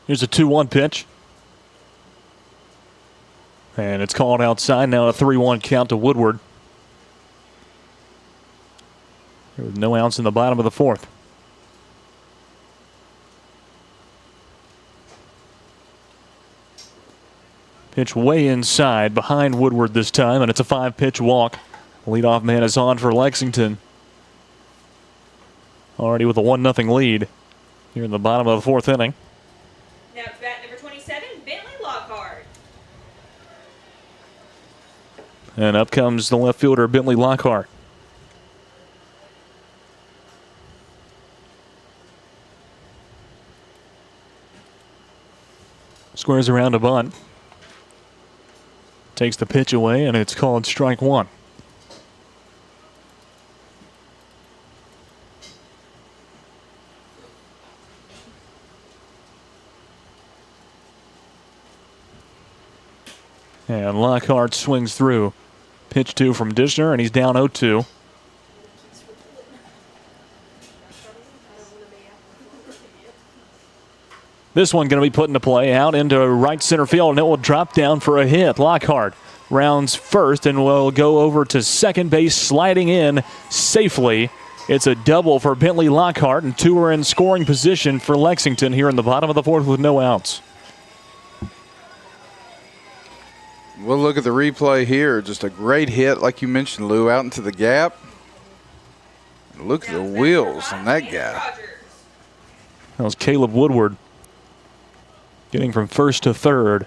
Here's a 2-1 pitch. And it's called outside. Now a 3-1 count to Woodward. With no outs in the bottom of the fourth. Pitch way inside behind Woodward this time, and it's a 5-pitch walk. Leadoff man is on for Lexington. already with a 1-0 lead here in the bottom of the 4th inning. Now to bat number 27, Bentley Lockhart. And up comes the left fielder, Bentley Lockhart. Squares around a bunt. Takes the pitch away, and it's called strike 1. And Lockhart swings through. Pitch 2 from Dishner, and he's down 0-2. This one going to be put into play out into right center field, and it will drop down for a hit. Lockhart rounds first and will go over to second base, sliding in safely. It's a double for Bentley Lockhart, and 2 are in scoring position for Lexington here in the bottom of the 4th with no outs. We'll look at the replay here. Just a great hit, like you mentioned, Lou, out into the gap. Look at the wheels on that guy. That was Caleb Woodward getting from first to third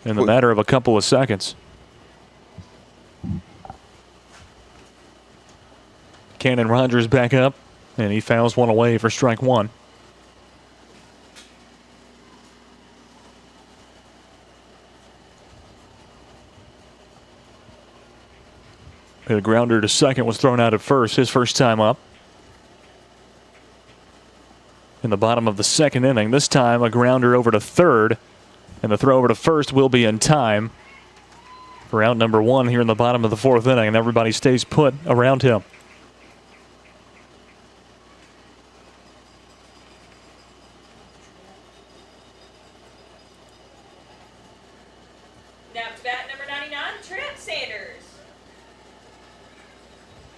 in the matter of a couple of seconds. Cannon Rogers back up, and he fouls one away for strike 1. The grounder to second was thrown out at first, his first time up. In the bottom of the 2nd inning. This time a grounder over to third, and the throw over to first will be in time for out number 1 here in the bottom of the 4th inning, and everybody stays put around him. Now to bat number 99, Trip Sanders.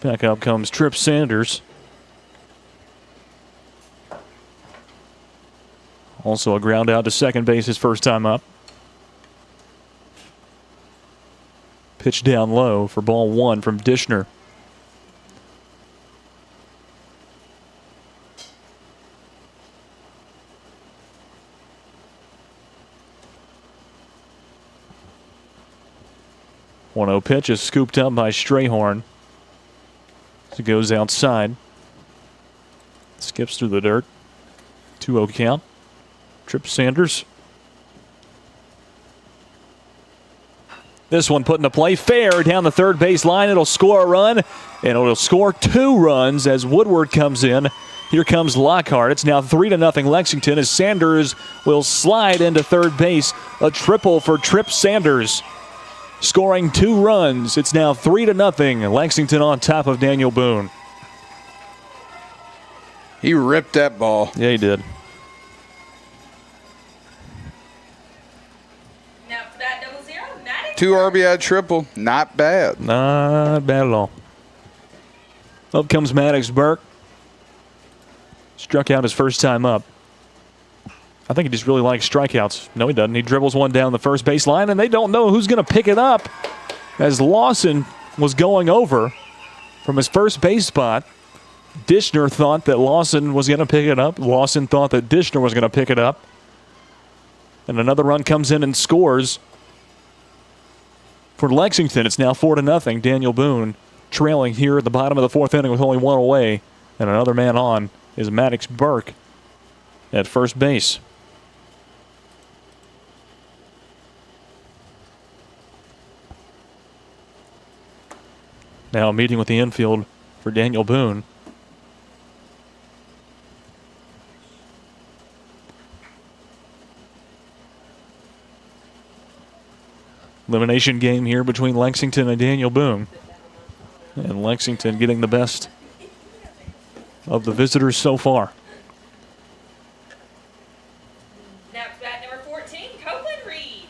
Back up comes Trip Sanders. Also a ground out to second base his first time up. Pitch down low for ball 1 from Dishner. One 0 pitch is scooped up by Strayhorn. As it goes outside. Skips through the dirt. 2-0 count. Trip Sanders. This one put into play fair down the third base line. It'll score a run, and it'll score 2 runs as Woodward comes in. Here comes Lockhart. It's now 3-0 Lexington as Sanders will slide into third base. A triple for Trip Sanders, scoring 2 runs. It's now 3-0 Lexington on top of Daniel Boone. He ripped that ball. Yeah, he did. Now for that 0-0, Maddox. 2 RBI triple. Not bad. Not bad at all. Up comes Maddox Burke. Struck out his first time up. I think he just really likes strikeouts. No, he doesn't. He dribbles one down the first base line, and they don't know who's going to pick it up as Lawson was going over from his first base spot. Dishner thought that Lawson was going to pick it up. Lawson thought that Dishner was going to pick it up. And another run comes in and scores for Lexington. It's now 4-0. Daniel Boone trailing here at the bottom of the 4th inning with only 1 away. And another man on is Maddox Burke at first base. Now a meeting with the infield for Daniel Boone. Elimination game here between Lexington and Daniel Boone. And Lexington getting the best of the visitors so far. Now to bat number 14, Copeland Reed.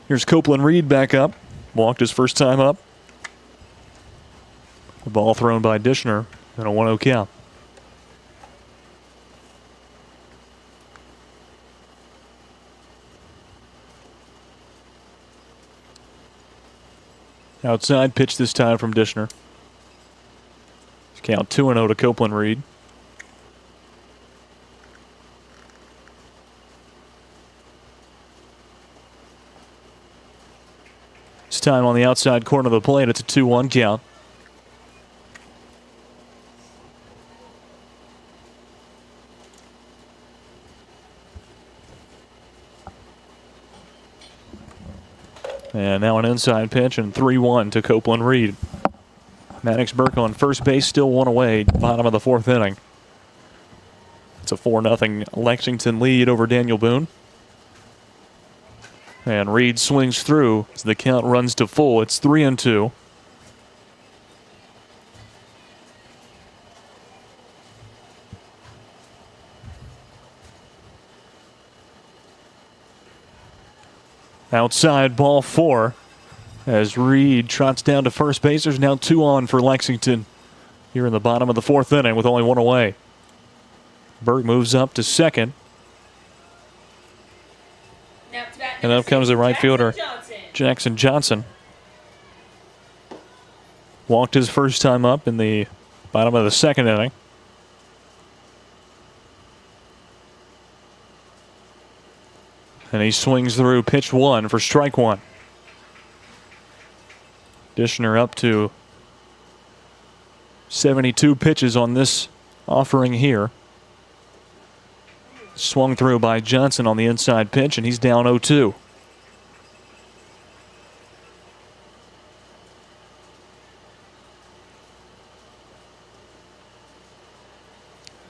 Here's Copeland Reed back up. Walked his first time up. The ball thrown by Dishner and a 1-0 count. Outside pitch this time from Dishner. Count 2-0 to Copeland Reed. This time on the outside corner of the plate, it's a 2-1 count. And now an inside pitch and 3-1 to Copeland Reed. Maddox Burke on first base, still one away, bottom of the fourth inning. It's a 4-0 Lexington lead over Daniel Boone. And Reed swings through as the count runs to full. It's 3-2. Outside ball 4 as Reed trots down to first base. There's now 2 on for Lexington here in the bottom of the fourth inning with only 1 away. Burke moves up to second. And up comes the right fielder, Jackson Johnson. Walked his first time up in the bottom of the second inning. And he swings through pitch 1 for strike 1. Dishner up to 72 pitches on this offering here. Swung through by Johnson on the inside pitch, and he's down 0-2.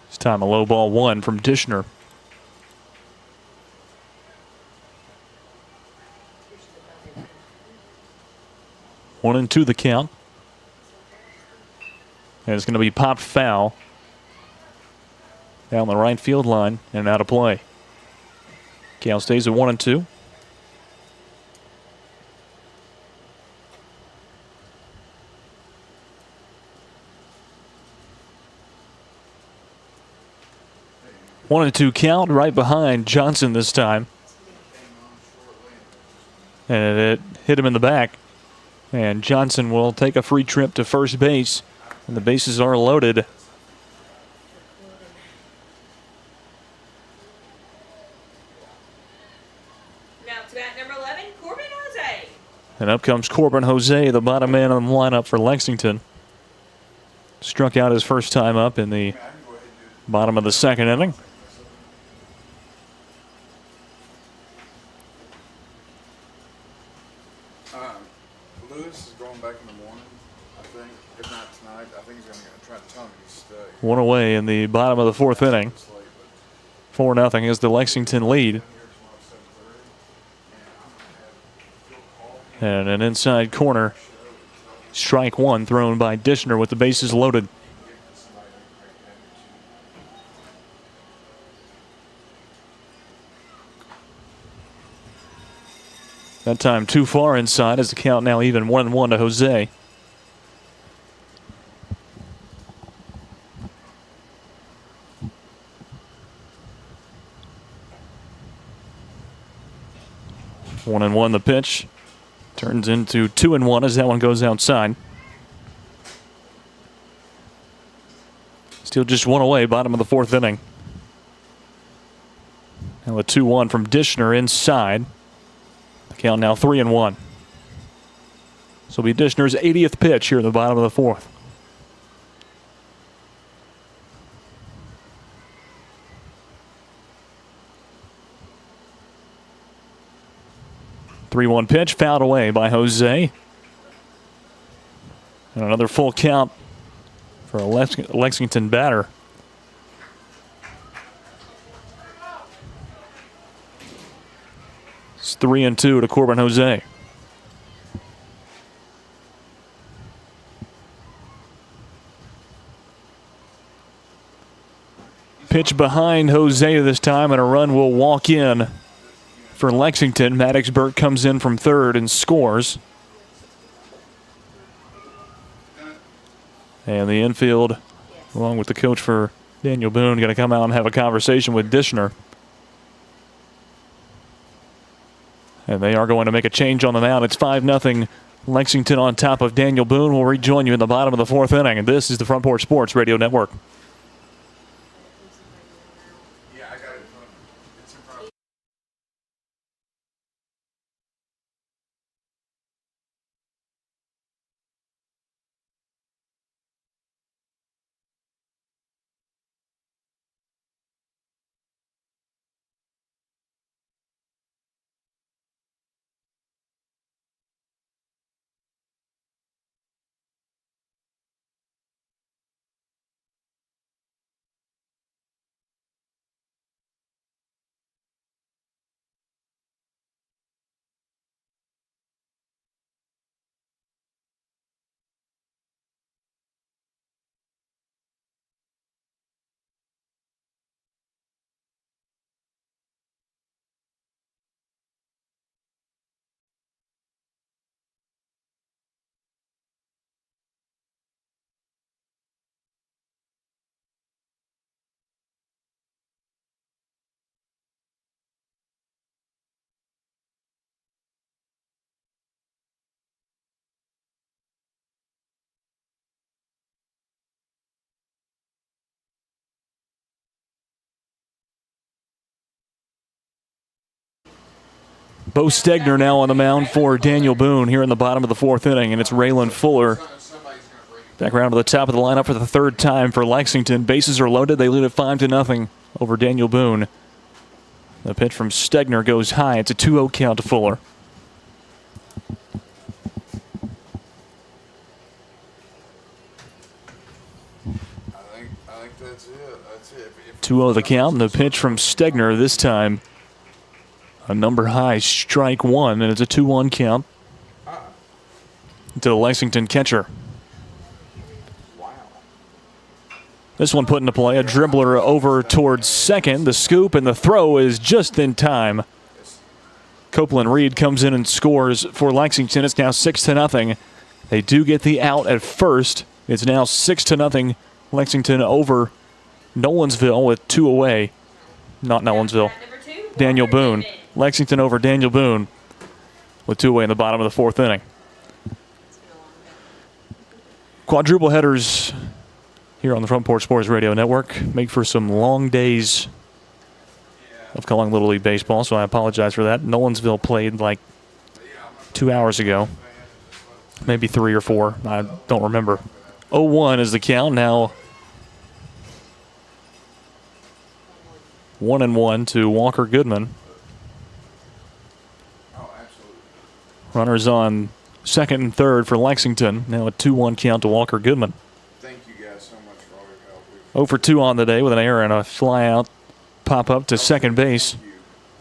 This time a low ball 1 from Dishner. One and 2 the count. And it's going to be popped foul down the right field line and out of play. Count stays at 1-2. One and 2 count right behind Johnson this time. And it hit him in the back. And Johnson will take a free trip to first base. And the bases are loaded. And up comes Corbin Jose, the bottom man on the lineup for Lexington. Struck out his first time up in the bottom of the second inning. Lewis is going back in the morning, I think. If not tonight, I think he's going to try to tell me to stay. One away in the bottom of the fourth inning. 4-0 is the Lexington lead. And an inside corner strike 1 thrown by Dishner with the bases loaded. That time too far inside as the count now even 1-1 to Jose. One and 1 the pitch. Turns into 2-1 as that one goes outside. Still just 1 away, bottom of the fourth inning. Now a 2-1 from Dishner inside. The count now 3-1. This will be Dishner's 80th pitch here in the bottom of the fourth. Three-one pitch fouled away by Jose. And another full count for a Lexington batter. It's 3-2 to Corbin Jose. Pitch behind Jose this time, and a run will walk in for Lexington. Maddox Burke comes in from third and scores. And the infield, along with the coach for Daniel Boone, going to come out and have a conversation with Dishner. And they are going to make a change on the mound. It's 5-0 Lexington on top of Daniel Boone. We'll rejoin you in the bottom of the fourth inning. And this is the Front Porch Sports Radio Network. Bo Stegner now on the mound for Daniel Boone here in the bottom of the fourth inning, and it's Raylan Fuller back around to the top of the lineup for the third time for Lexington. Bases are loaded. They lead at 5-0 over Daniel Boone. The pitch from Stegner goes high. It's a 2-0 count to Fuller. I think that's it. 2-0 the count, and the pitch from Stegner this time a number high strike one, and it's a 2-1 count to the Lexington catcher. This one put into play, a dribbler over towards second. The scoop and the throw is just in time. Copeland Reed comes in and scores for Lexington. It's now 6-0. They do get the out at first. It's now 6-0 Lexington over Nolensville with 2 away. Not Nolensville. Daniel Boone. Lexington over Daniel Boone with 2 away in the bottom of the fourth inning. Quadruple headers here on the Front Porch Sports Radio Network make for some long days of calling Little League Baseball, so I apologize for that. Nolensville played like 2 hours ago. Maybe 3 or 4. I don't remember. 0-1 is the count. Now 1-1 to Walker Goodman. Runners on second and third for Lexington. Now a 2-1 count to Walker Goodman. Thank you guys so much for all your help. 0 for 2 on the day with an error and a fly out pop up to second base.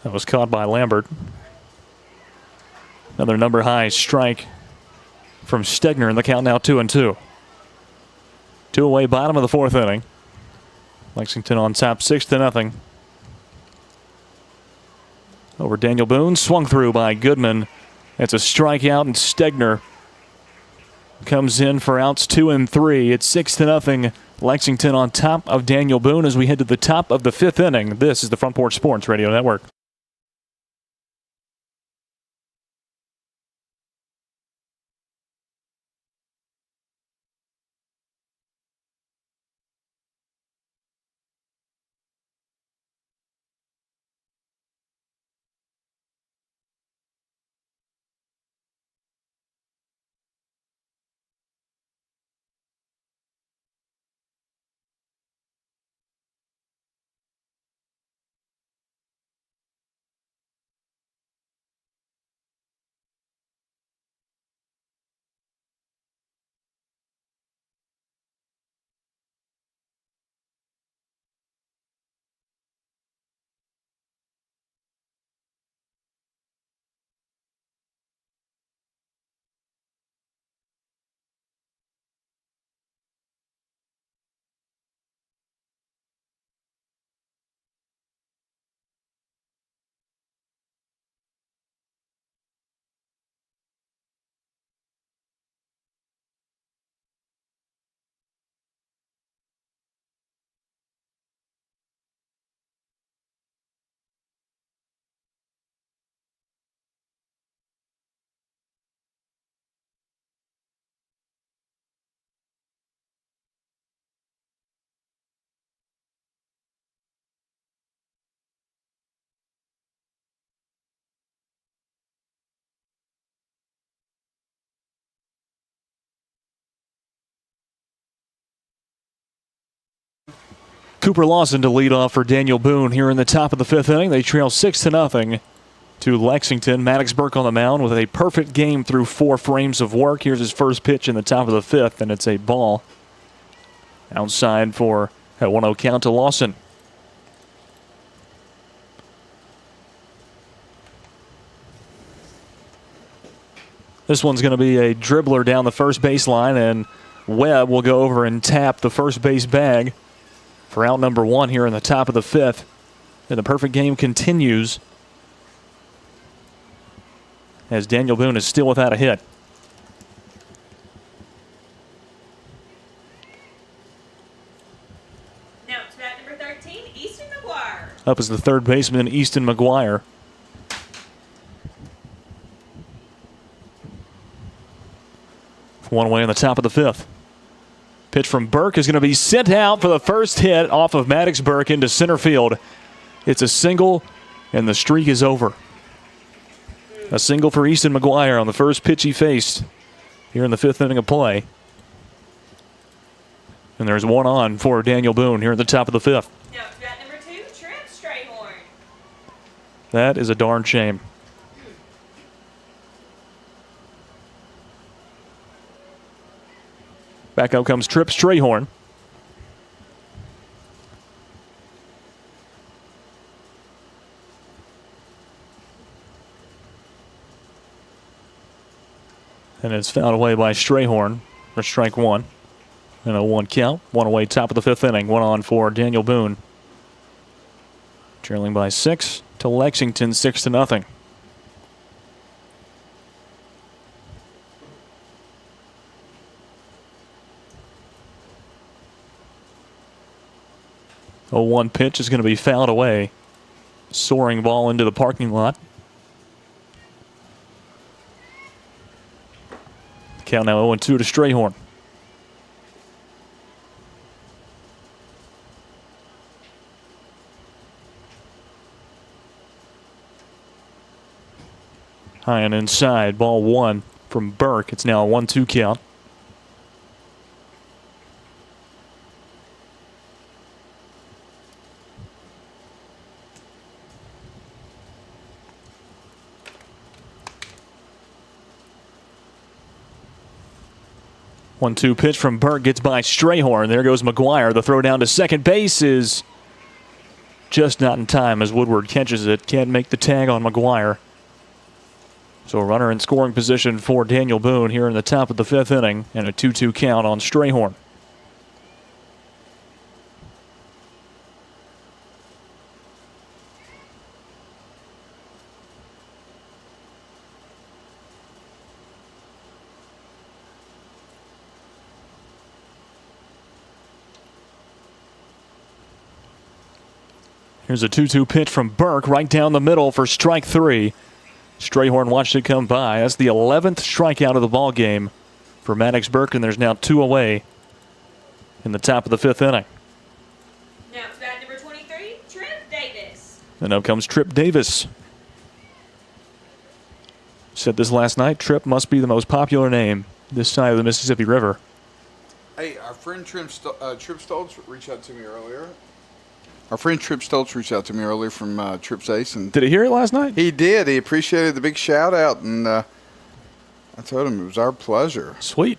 That was caught by Lambert. Another number high strike from Stegner, and the count now 2-2. 2 away, bottom of the fourth inning. Lexington on top 6-0 over Daniel Boone. Swung through by Goodman. It's a strikeout, and Stegner comes in for outs 2 and 3. It's 6-0 Lexington on top of Daniel Boone as we head to the top of the fifth inning. This is the Front Porch Sports Radio Network. Cooper Lawson to lead off for Daniel Boone here in the top of the 5th inning. They trail 6-0 to Lexington. Maddox Burke on the mound with a perfect game through 4 frames of work. Here's his first pitch in the top of the 5th, and it's a ball outside for a 1-0 count to Lawson. This one's going to be a dribbler down the first baseline, and Webb will go over and tap the first base bag for out number 1 here in the top of the 5th. And the perfect game continues as Daniel Boone is still without a hit. Now to bat number 13, Easton McGuire. Up is the third baseman, Easton McGuire. One away in the top of the 5th. Pitch from Burke is going to be sent out for the first hit off of Maddox Burke into center field. It's a single, and the streak is over. A single for Easton McGuire on the first pitch he faced here in the 5th inning of play. And there's one on for Daniel Boone here at the top of the 5th. Now to bat number 2, Trent Strayhorn. That is a darn shame. Back up comes Tripp Strayhorn. And it's fouled away by Strayhorn for strike 1. And a 1 count. 1 away, top of the 5th inning. 1 on for Daniel Boone. Trailing by 6 to Lexington, 6-0. A 1 pitch is going to be fouled away. Soaring ball into the parking lot. Count now 0-2 to Strayhorn. High and inside, ball 1 from Burke. It's now a 1-2 count. One-two pitch from Burke gets by Strayhorn. There goes McGuire. The throw down to second base is just not in time as Woodward catches it. Can't make the tag on McGuire. So a runner in scoring position for Daniel Boone here in the top of the 5th inning, and a 2-2 count on Strayhorn. Here's a 2-2 pitch from Burke right down the middle for strike 3. Strayhorn watched it come by. That's the 11th strikeout of the ball game for Maddox Burke, and there's now 2 away in the top of the 5th inning. Now to bat number 23, Trip Davis. And up comes Tripp Davis. Said this last night, Tripp must be the most popular name this side of the Mississippi River. Hey, our friend Trip Stoltz reached out to me earlier. Our friend Trip Stoltz reached out to me earlier from Tripp's Ace. And did he hear it last night? He did. He appreciated the big shout out, and I told him it was our pleasure. Sweet.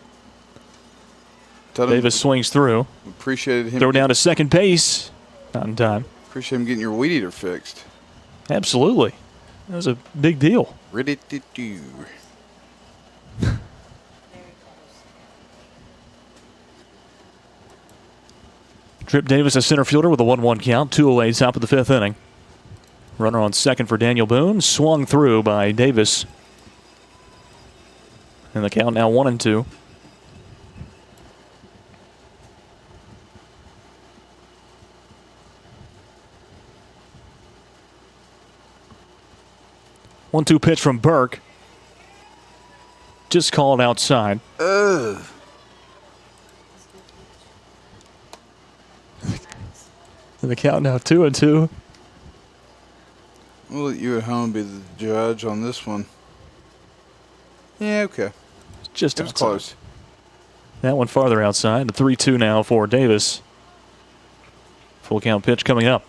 Told him Davis swings through. Appreciated him. Throw down to second base. Not in time. Appreciate him getting your weed eater fixed. Absolutely. That was a big deal. Ready to do. Tripp Davis, a center fielder with a 1-1 count. 2 away, top of the 5th inning. Runner on second for Daniel Boone. Swung through by Davis. And the count now 1-2. One-two pitch from Burke. Just called outside. Ugh. And the count now 2-2. We'll let you at home be the judge on this one. Yeah, okay. Just it was outside. close. That one farther outside. The 3-2 now for Davis. Full count pitch coming up.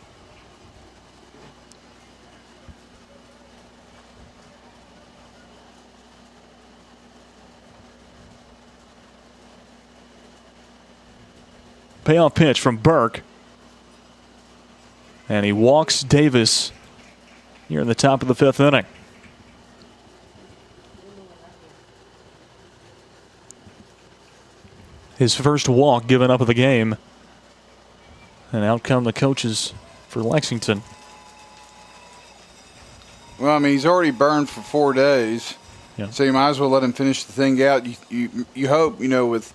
Payoff pitch from Burke. And he walks Davis here in the top of the 5th inning. His first walk given up of the game. And out come the coaches for Lexington. Well, I mean, he's already burned for 4 days. Yeah. So you might as well let him finish the thing out. You hope, with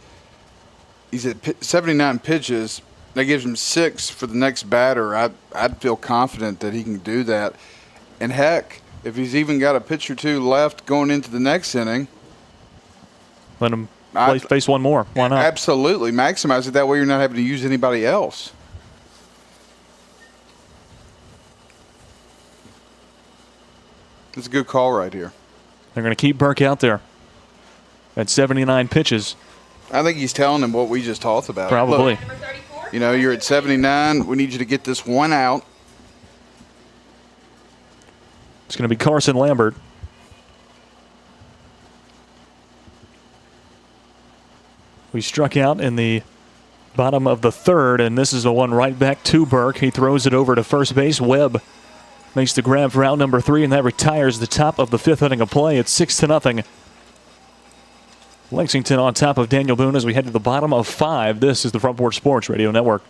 he's at 79 pitches. That gives him 6 for the next batter. I'd feel confident that he can do that. And heck, if he's even got a pitch or two left going into the next inning, let him face one more. Why not? Absolutely. Maximize it. That way you're not having to use anybody else. It's a good call right here. They're going to keep Burke out there at 79 pitches. I think he's telling him what we just talked about. Probably. Look, you're at 79. We need you to get this one out. It's going to be Carson Lambert. We struck out in the bottom of the 3rd, and this is a one right back to Burke. He throws it over to first base. Webb makes the grab for out number 3, and that retires the top of the 5th inning of play. It's 6-0. Lexington on top of Daniel Boone as we head to the bottom of 5. This is the Front Porch Sports Radio Network.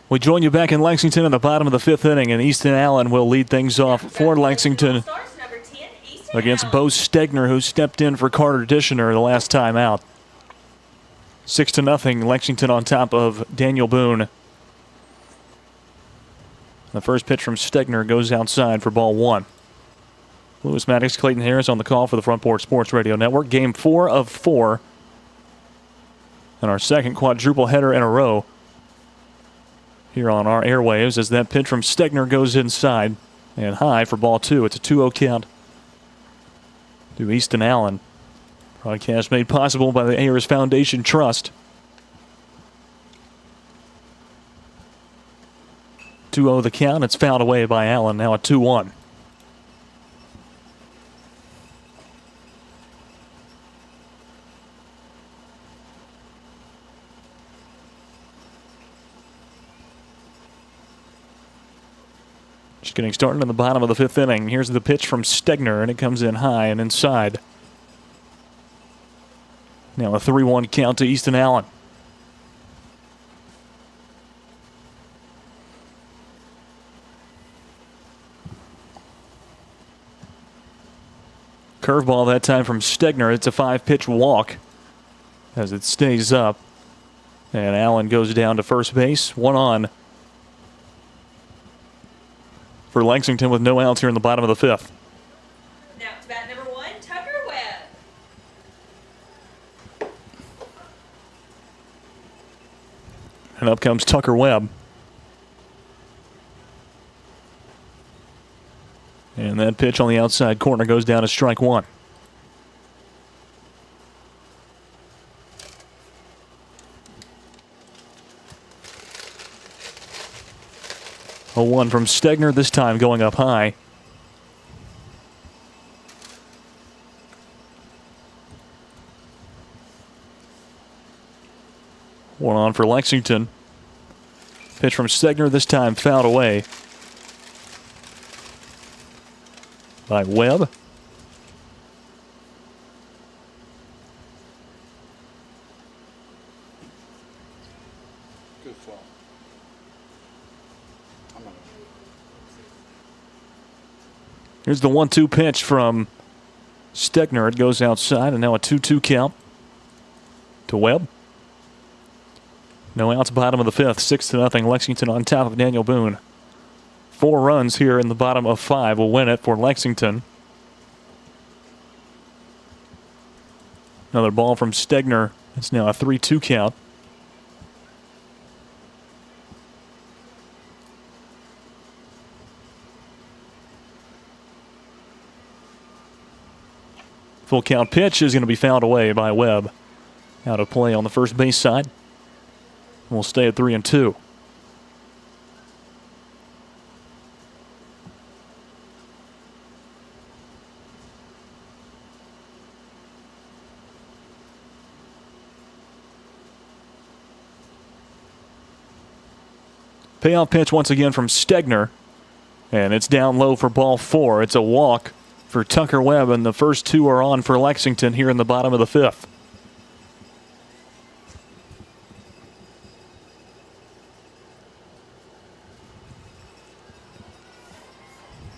We join you back in Lexington in the bottom of the 5th inning, and Easton Allen will lead things off for Lexington against Bo Stegner, who stepped in for Carter Dishner the last time out. 6-0, Lexington on top of Daniel Boone. The first pitch from Stegner goes outside for ball 1. Lewis Maddox, Clayton Harris on the call for the Front Porch Sports Radio Network. Game 4 of 4. And our second quadruple header in a row here on our airwaves as that pitch from Stegner goes inside and high for ball 2. It's a 2-0 count to Easton Allen. Broadcast made possible by the Ayers Foundation Trust. 2-0 the count. It's fouled away by Allen. Now a 2-1. Just getting started in the bottom of the 5th inning. Here's the pitch from Stegner, and it comes in high and inside. Now a 3-1 count to Easton Allen. Curveball that time from Stegner. It's a 5-pitch walk as it stays up. And Allen goes down to first base. 1 on for Lexington with no outs here in the bottom of the 5th. Now to bat number 1, Tucker Webb. And up comes Tucker Webb. And that pitch on the outside corner goes down to strike 1. 0-1 from Stegner, this time going up high. One on for Lexington. Pitch from Stegner, this time fouled away by Webb. Good fall. Here's the 1-2 pitch from Stegner. It goes outside, and now a 2-2 count to Webb. No outs, bottom of the 5th, 6-0. Lexington on top of Daniel Boone. 4 runs here in the bottom of 5 will win it for Lexington. Another ball from Stegner. It's now a 3-2 count. Full count pitch is going to be fouled away by Webb. Out of play on the first base side. We'll stay at 3-2. Payoff pitch once again from Stegner. And it's down low for ball 4. It's a walk for Tucker Webb, and the first 2 are on for Lexington here in the bottom of the 5th.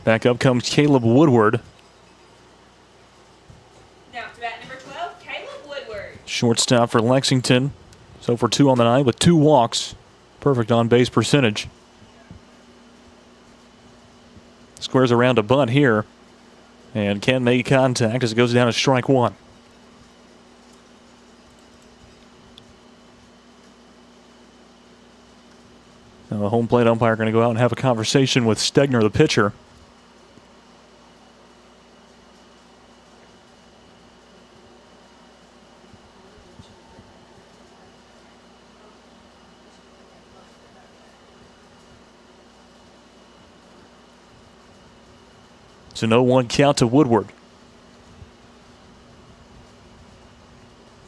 Back up comes Caleb Woodward. Now to bat number 12, Caleb Woodward. Shortstop for Lexington. So for 2 on the night with 2 walks. Perfect on base percentage. Squares around a bunt here. And can't make contact as it goes down to strike 1. Now the home plate umpire going to go out and have a conversation with Stegner, the pitcher. It's an 0-1 count to Woodward.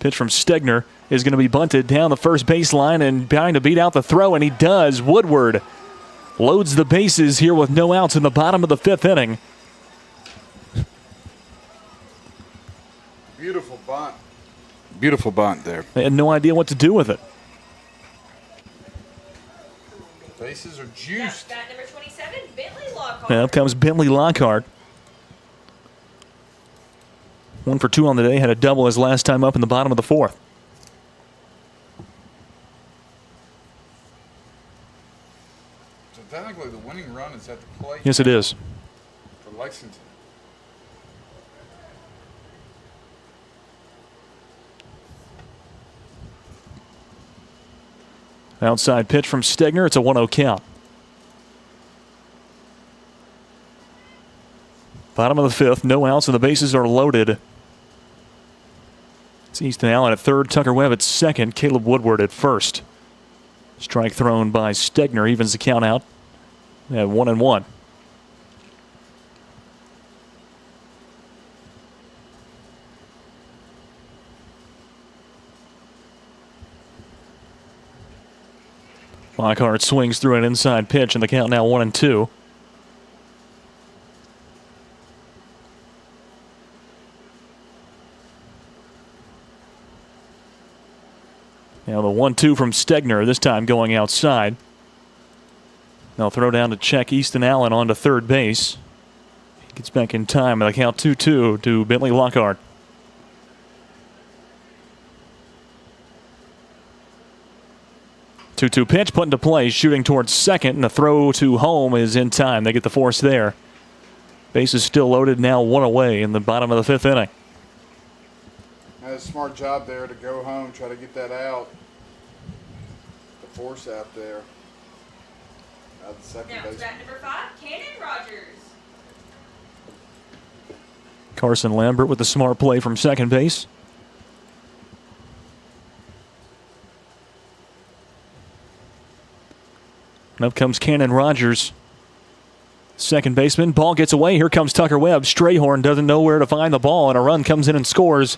Pitch from Stegner is going to be bunted down the first baseline and trying to beat out the throw, and he does. Woodward loads the bases here with no outs in the bottom of the 5th inning. Beautiful bunt. Beautiful bunt there. They had no idea what to do with it. Bases are juiced. Bat number 27, Bentley Lockhart. Now up comes Bentley Lockhart. 1 for 2 on the day. Had a double his last time up in the bottom of the 4th. So technically the winning run is at the plate. Yes, it is. For Lexington. Outside pitch from Stegner. It's a 1-0 count. Bottom of the 5th. No outs and the bases are loaded. It's Easton Allen at 3rd. Tucker Webb at 2nd. Caleb Woodward at 1st. Strike thrown by Stegner evens the count out at 1-1. Lockhart swings through an inside pitch, and the count now 1-2. Now the 1-2 from Stegner, this time going outside. They'll throw down to check Easton Allen onto third base. Gets back in time, and the count 2-2 to Bentley Lockhart. Two-two pitch put into play, shooting towards second, and the throw to home is in time. They get the force there. Base is still loaded, now one away in the bottom of the fifth inning. Had a smart job there to go home, try to get that out. The force out there. Out the second Now base. it's bat number 5, Cannon Rogers. Carson Lambert with the smart play from second base. And up comes Cannon Rogers. Second baseman. Ball gets away. Here comes Tucker Webb. Strayhorn doesn't know where to find the ball, and a run comes in and scores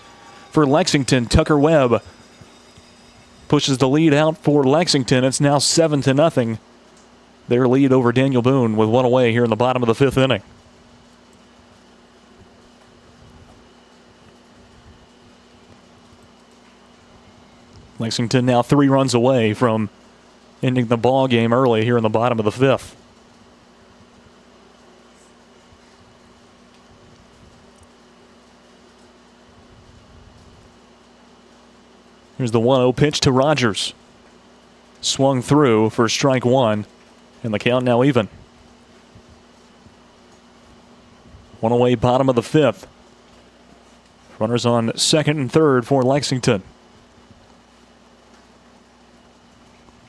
for Lexington. Tucker Webb pushes the lead out for Lexington. It's now 7-0. Their lead over Daniel Boone with one away here in the bottom of the fifth inning. Lexington now 3 runs away from ending the ball game early here in the bottom of the fifth. Here's the 1-0 pitch to Rogers. Swung through for strike one, and the count now even. One away, bottom of the fifth. Runners on second and third for Lexington.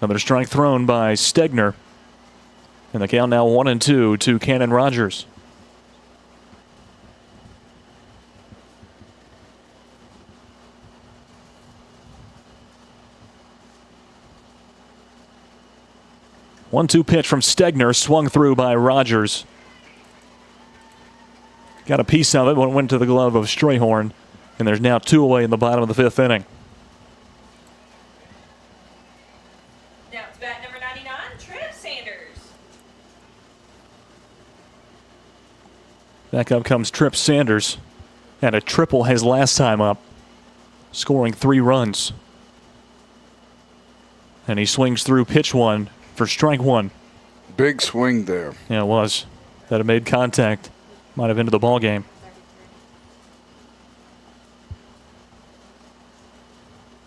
Another strike thrown by Stegner. And the count now 1-2 to Cannon Rogers. One-two pitch from Stegner, swung through by Rogers. Got a piece of it when it went to the glove of Strayhorn. And there's now 2 away in the bottom of the fifth inning. Now it's bat number 99, Trip Sanders. Back up comes Trip Sanders. And a triple his last time up, scoring 3 runs. And he swings through pitch one for strike one. Big swing there. Yeah, it was. That had made contact. Might have ended the ball game.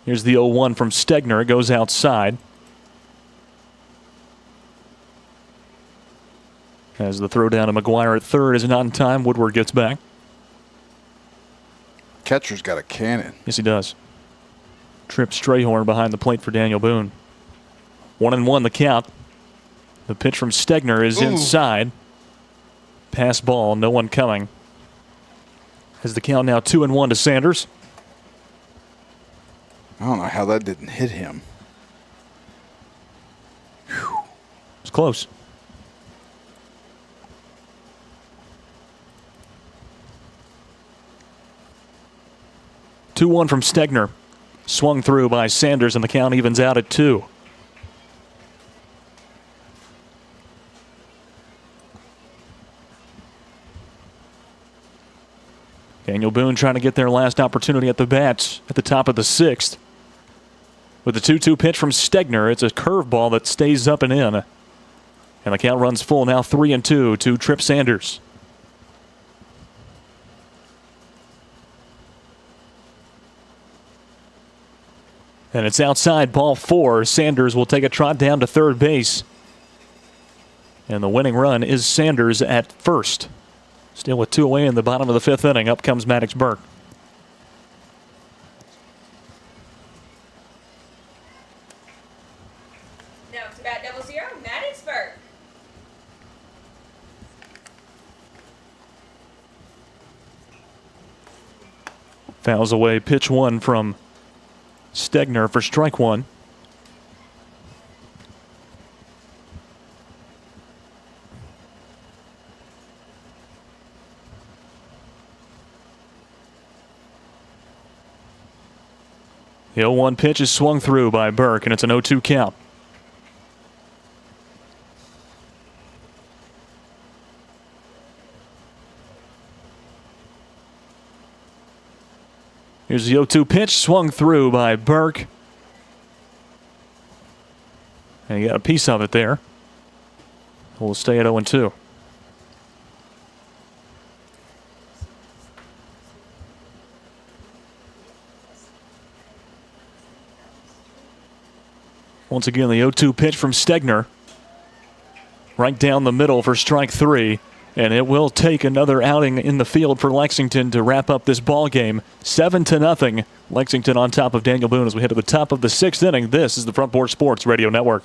Here's the 0-1 from Stegner. It goes outside. As the throw down to McGuire at third is not in time. Woodward gets back. Catcher's got a cannon. Yes, he does. Trip Strayhorn behind the plate for Daniel Boone. 1-1 the count. The pitch from Stegner is inside. Pass ball, no one coming. As the count now 2-1 to Sanders. I don't know how that didn't hit him. It's close. Two-one from Stegner. Swung through by Sanders, and the count evens out at 2. Daniel Boone trying to get their last opportunity at the bats at the top of the 6th. With the 2-2 pitch from Stegner, it's a curveball that stays up and in. And the count runs full, now 3-2 to Trip Sanders. And it's outside, ball 4. Sanders will take a trot down to third base. And the winning run is Sanders at first. Still with 2 away in the bottom of the 5th inning. Up comes Maddox Burke. Now it's bat 0-0, Maddox Burke. Fouls away, pitch 1 from Stegner for strike 1. The 0-1 pitch is swung through by Burke, and it's an 0-2 count. Here's the 0-2 pitch, swung through by Burke. And he got a piece of it there. We'll stay at 0-2. Once again, the 0-2 pitch from Stegner. Right down the middle for strike 3. And it will take another outing in the field for Lexington to wrap up this ball game. 7-0. Lexington on top of Daniel Boone as we head to the top of the 6th inning. This is the Front Porch Sports Radio Network.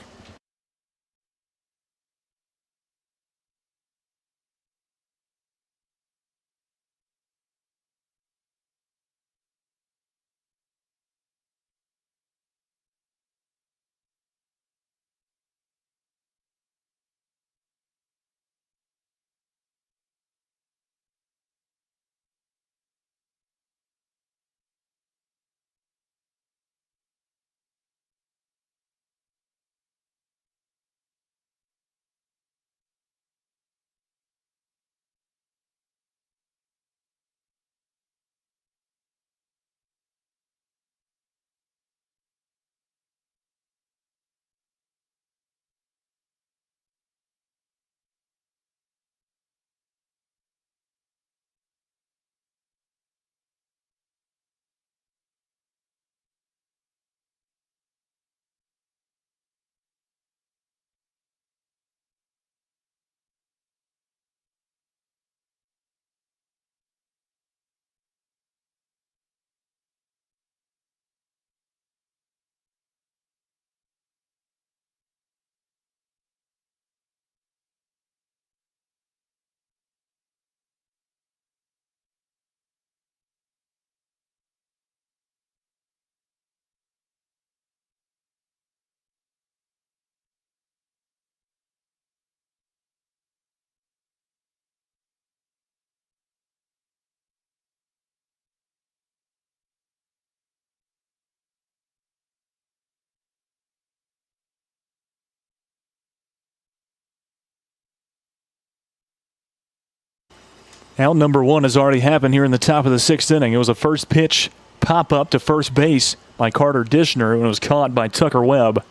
Out number 1 has already happened here in the top of the 6th inning. It was a first pitch pop up to first base by Carter Dishner, and it was caught by Tucker Webb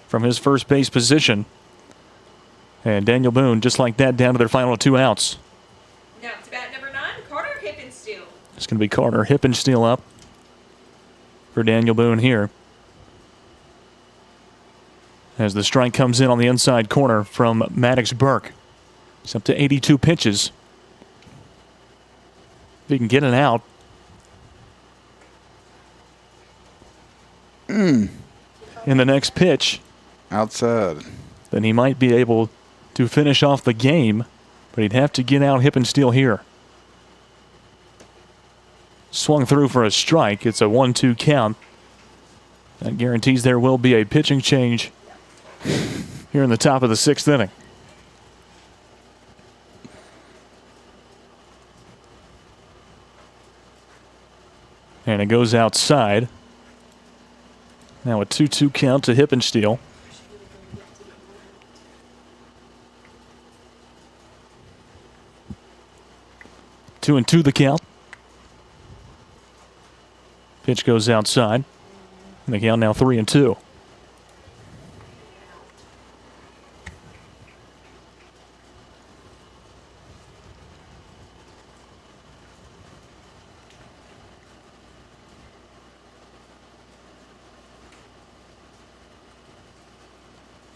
from his first base position. And Daniel Boone, just like that, down to their final 2 outs. Now it's bat number 9, Carter Hippensteel. It's going to be Carter Hippensteel up for Daniel Boone here. As the strike comes in on the inside corner from Maddox Burke. It's up to 82 pitches. If he can get it out. In the next pitch. Outside. Then he might be able to finish off the game, but he'd have to get out Hippensteel here. Swung through for a strike. It's a 1-2 count. That guarantees there will be a pitching change here in the top of the 6th inning. And it goes outside. Now a 2-2 count to Hippensteel. Two and 2 the count. Pitch goes outside. And the count now 3-2.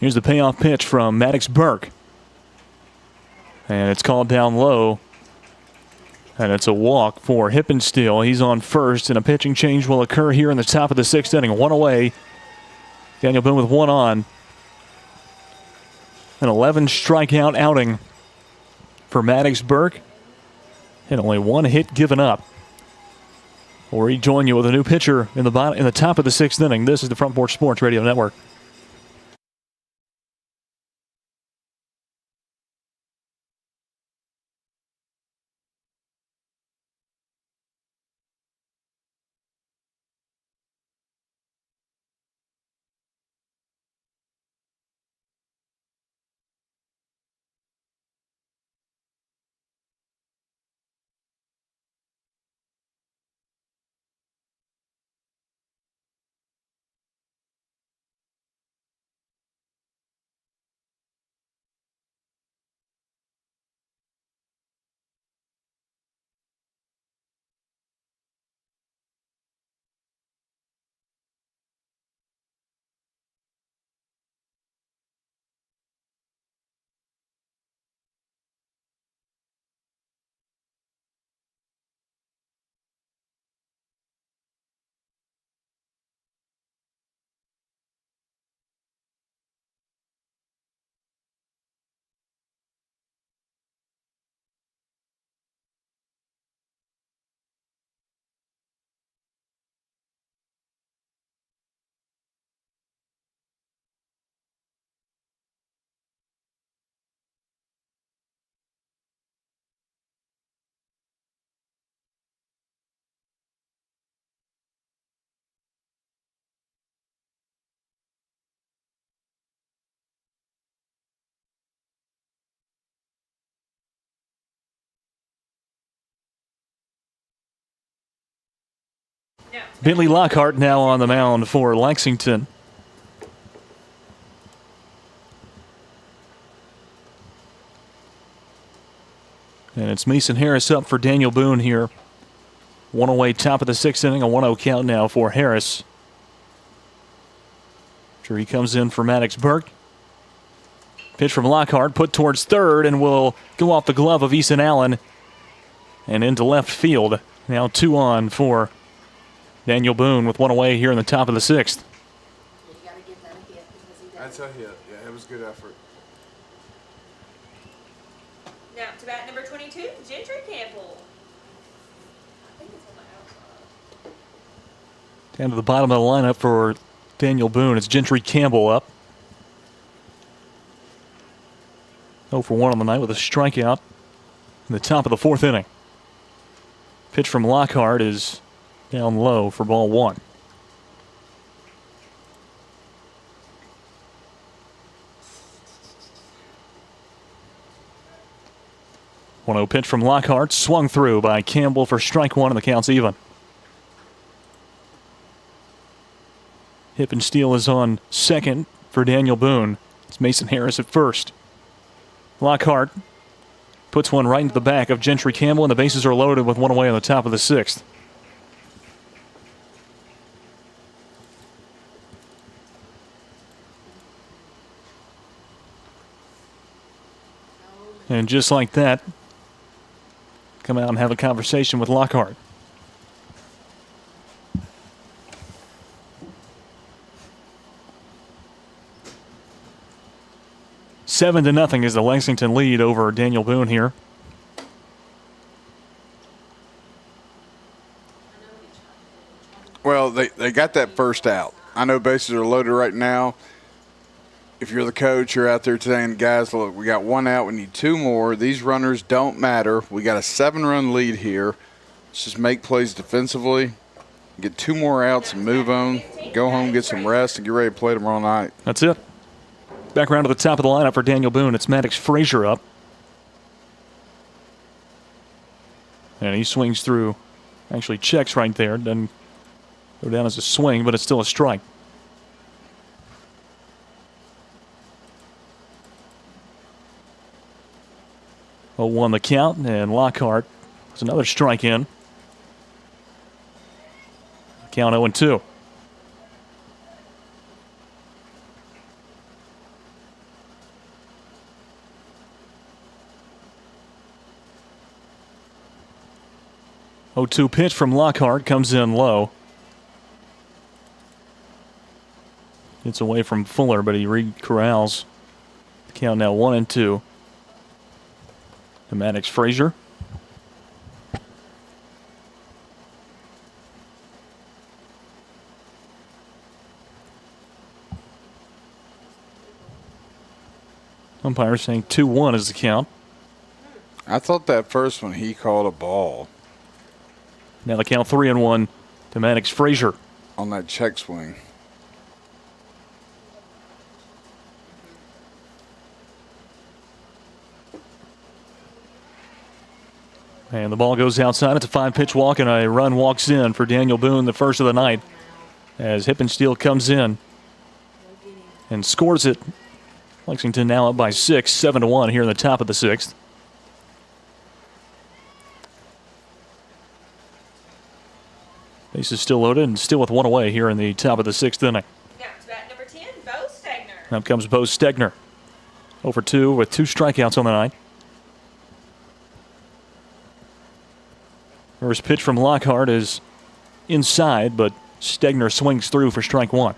Here's the payoff pitch from Maddox Burke. And it's called down low. And it's a walk for Hippensteel. He's on first, and a pitching change will occur here in the top of the 6th inning. 1 away. Daniel Boone with 1 on. An 11 strikeout outing for Maddox Burke. And only 1 hit given up. We'll rejoin you with a new pitcher in the top of the 6th inning. This is the Front Porch Sports Radio Network. Bentley Lockhart now on the mound for Lexington. And it's Mason Harris up for Daniel Boone here. 1 away, top of the 6th inning, a 1-0 count now for Harris. After he comes in for Maddox Burke. Pitch from Lockhart, put towards third, and will go off the glove of Easton Allen and into left field. Now 2 on for Daniel Boone with 1 away here in the top of the 6th. That's a hit. Yeah, it was a good effort. Now to bat number 22, Gentry Campbell. I think it's on the outside. Down to the bottom of the lineup for Daniel Boone. It's Gentry Campbell up. 0 for 1 on the night with a strikeout in the top of the 4th inning. Pitch from Lockhart is down low for ball 1. One-zero pitch from Lockhart, swung through by Campbell for strike 1, and the count's even. Hip and Steele is on second for Daniel Boone. It's Mason Harris at first. Lockhart puts one right into the back of Gentry Campbell, and the bases are loaded with 1 away on the top of the 6th. And just like that, come out and have a conversation with Lockhart. Seven to nothing is the Lexington lead over Daniel Boone here. Well, they got that first out. I know bases are loaded right now. If you're the coach, you're out there saying, guys, look, we got 1 out. We need 2 more. These runners don't matter. We got a 7-run lead here. Let's just make plays defensively, get 2 more outs and move on. Go home, get some rest, and get ready to play tomorrow night. That's it. Back around to the top of the lineup for Daniel Boone. It's Maddox Frazier up. And he swings through. Actually checks right there. Doesn't go down as a swing, but it's still a strike. Oh, 1 the count, and Lockhart has another strike in. Count 0-2. Oh, 2 pitch from Lockhart comes in low. Gets away from Fuller, but he corrals. Count now 1-2. To Maddox Frazier. Umpire saying 2-1 is the count. I thought that first one he called a ball. Now the count 3-1 to Maddox Frazier. On that check swing. And the ball goes outside. It's a 5-pitch walk, and a run walks in for Daniel Boone, the first of the night, as Hippensteel comes in and scores it. Lexington now up by 6, 7-1 here in the top of the 6th. Bases still loaded and still with 1 away here in the top of the 6th inning. Now to bat number 10, Bo Stegner. Now comes Bo Stegner. 0 for 2 with 2 strikeouts on the night. First pitch from Lockhart is inside, but Stegner swings through for strike 1.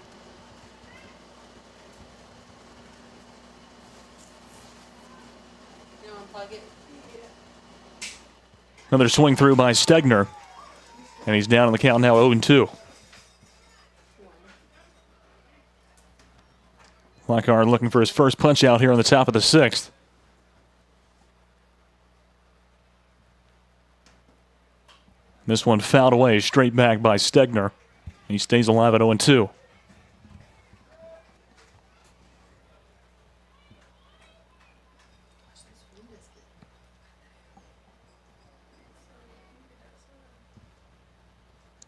You want to plug it? Another swing through by Stegner. And he's down on the count now 0-2. Lockhart looking for his first punch out here on the top of the 6th. This one fouled away straight back by Stegner. He stays alive at 0-2.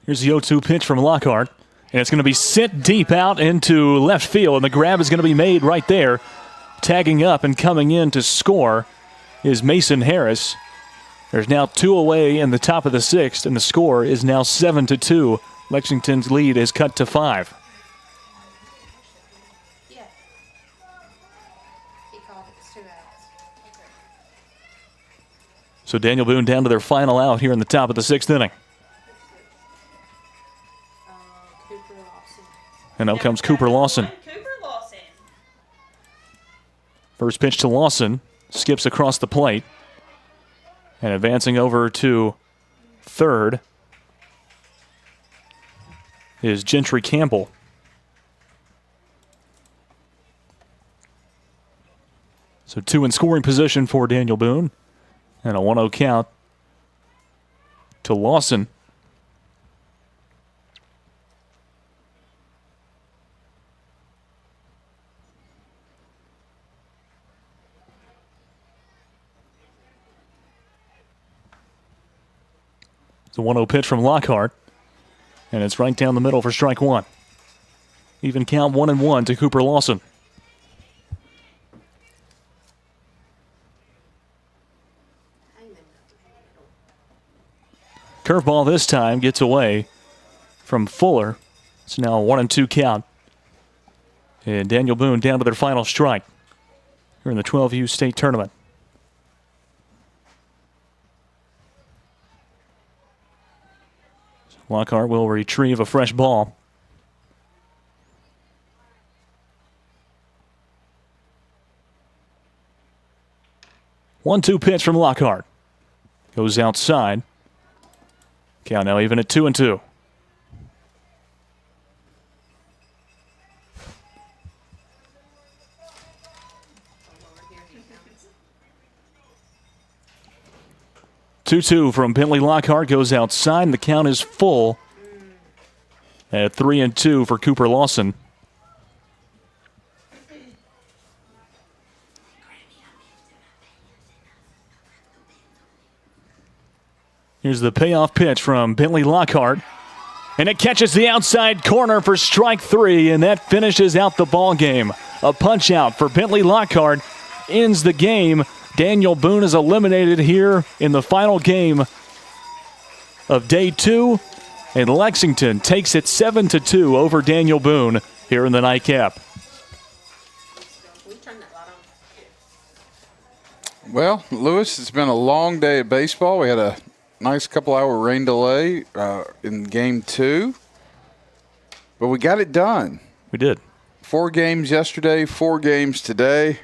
Here's the 0-2 pitch from Lockhart. And it's going to be sent deep out into left field, and the grab is going to be made right there. Tagging up and coming in to score is Mason Harris. There's now 2 away in the top of the 6th, and the score is now 7-2. Lexington's lead is cut to 5. Yeah. He called it. It's 2 outs. Okay. So Daniel Boone down to their final out here in the top of the 6th inning. Cooper Lawson. And out comes Cooper Lawson. Cooper Lawson. First pitch to Lawson. Skips across the plate. And advancing over to third is Gentry Campbell. So 2 in scoring position for Daniel Boone. And a 1-0 count to Lawson. It's a 1-0 pitch from Lockhart. And it's right down the middle for strike 1. Even count 1-1 to Cooper Lawson. Curveball this time gets away from Fuller. It's now a 1-2 count. And Daniel Boone down to their final strike here in the 12U state tournament. Lockhart will retrieve a fresh ball. One-two pitch from Lockhart. Goes outside. Count now even at 2-2. Two-two from Bentley Lockhart goes outside, and the count is full at 3-2 for Cooper Lawson. Here's the payoff pitch from Bentley Lockhart. And it catches the outside corner for strike 3, and that finishes out the ball game. A punch out for Bentley Lockhart ends the game. Daniel Boone is eliminated here in the final game of day 2, and Lexington takes it 7-2 over Daniel Boone here in the nightcap. Well, Lewis, it's been a long day of baseball. We had a nice couple-hour rain delay in game 2, but we got it done. We did. 4 games yesterday, 4 games today.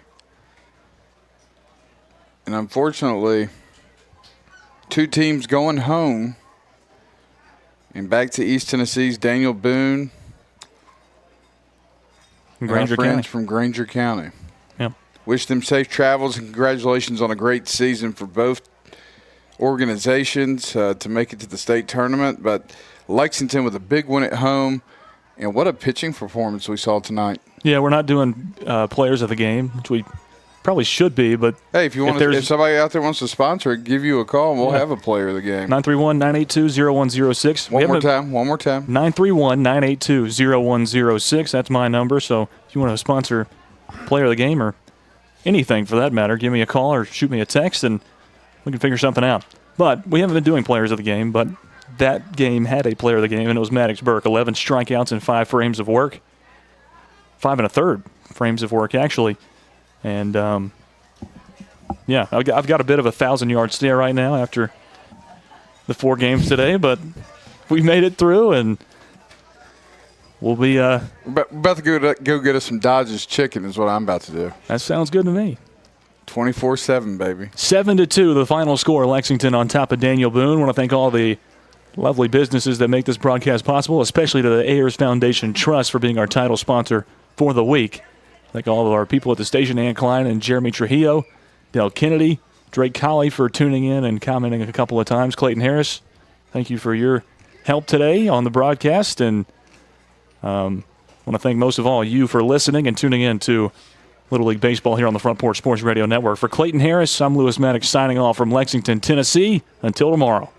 And unfortunately, 2 teams going home. And back to East Tennessee's Daniel Boone and our friends from Granger County. Yep. Wish them safe travels and congratulations on a great season for both organizations to make it to the state tournament. But Lexington with a big win at home. And what a pitching performance we saw tonight. Yeah, we're not doing players of the game, which we probably should be, but hey, if somebody out there wants to sponsor it, give you a call and we'll have a player of the game. 931-982-0106. One more time. 931-982-0106. That's my number, so if you want to sponsor player of the game or anything for that matter, give me a call or shoot me a text and we can figure something out. But we haven't been doing players of the game, but that game had a player of the game, and it was Maddox Burke. 11 strikeouts and 5 frames of work. 5 1/3 frames of work, actually. And, yeah, I've got a bit of a 1,000-yard stare right now after the 4 games today, but we made it through, and we'll be We're about to go get us some Dodge's chicken is what I'm about to do. That sounds good to me. 24/7, baby. 7-2, the final score. Lexington on top of Daniel Boone. I want to thank all the lovely businesses that make this broadcast possible, especially to the Ayers Foundation Trust for being our title sponsor for the week. Thank all of our people at the station, Ann Klein and Jeremy Trujillo, Dale Kennedy, Drake Colley for tuning in and commenting a couple of times. Clayton Harris, thank you for your help today on the broadcast. And I want to thank most of all you for listening and tuning in to Little League Baseball here on the Front Porch Sports Radio Network. For Clayton Harris, I'm Lewis Maddox signing off from Lexington, Tennessee. Until tomorrow.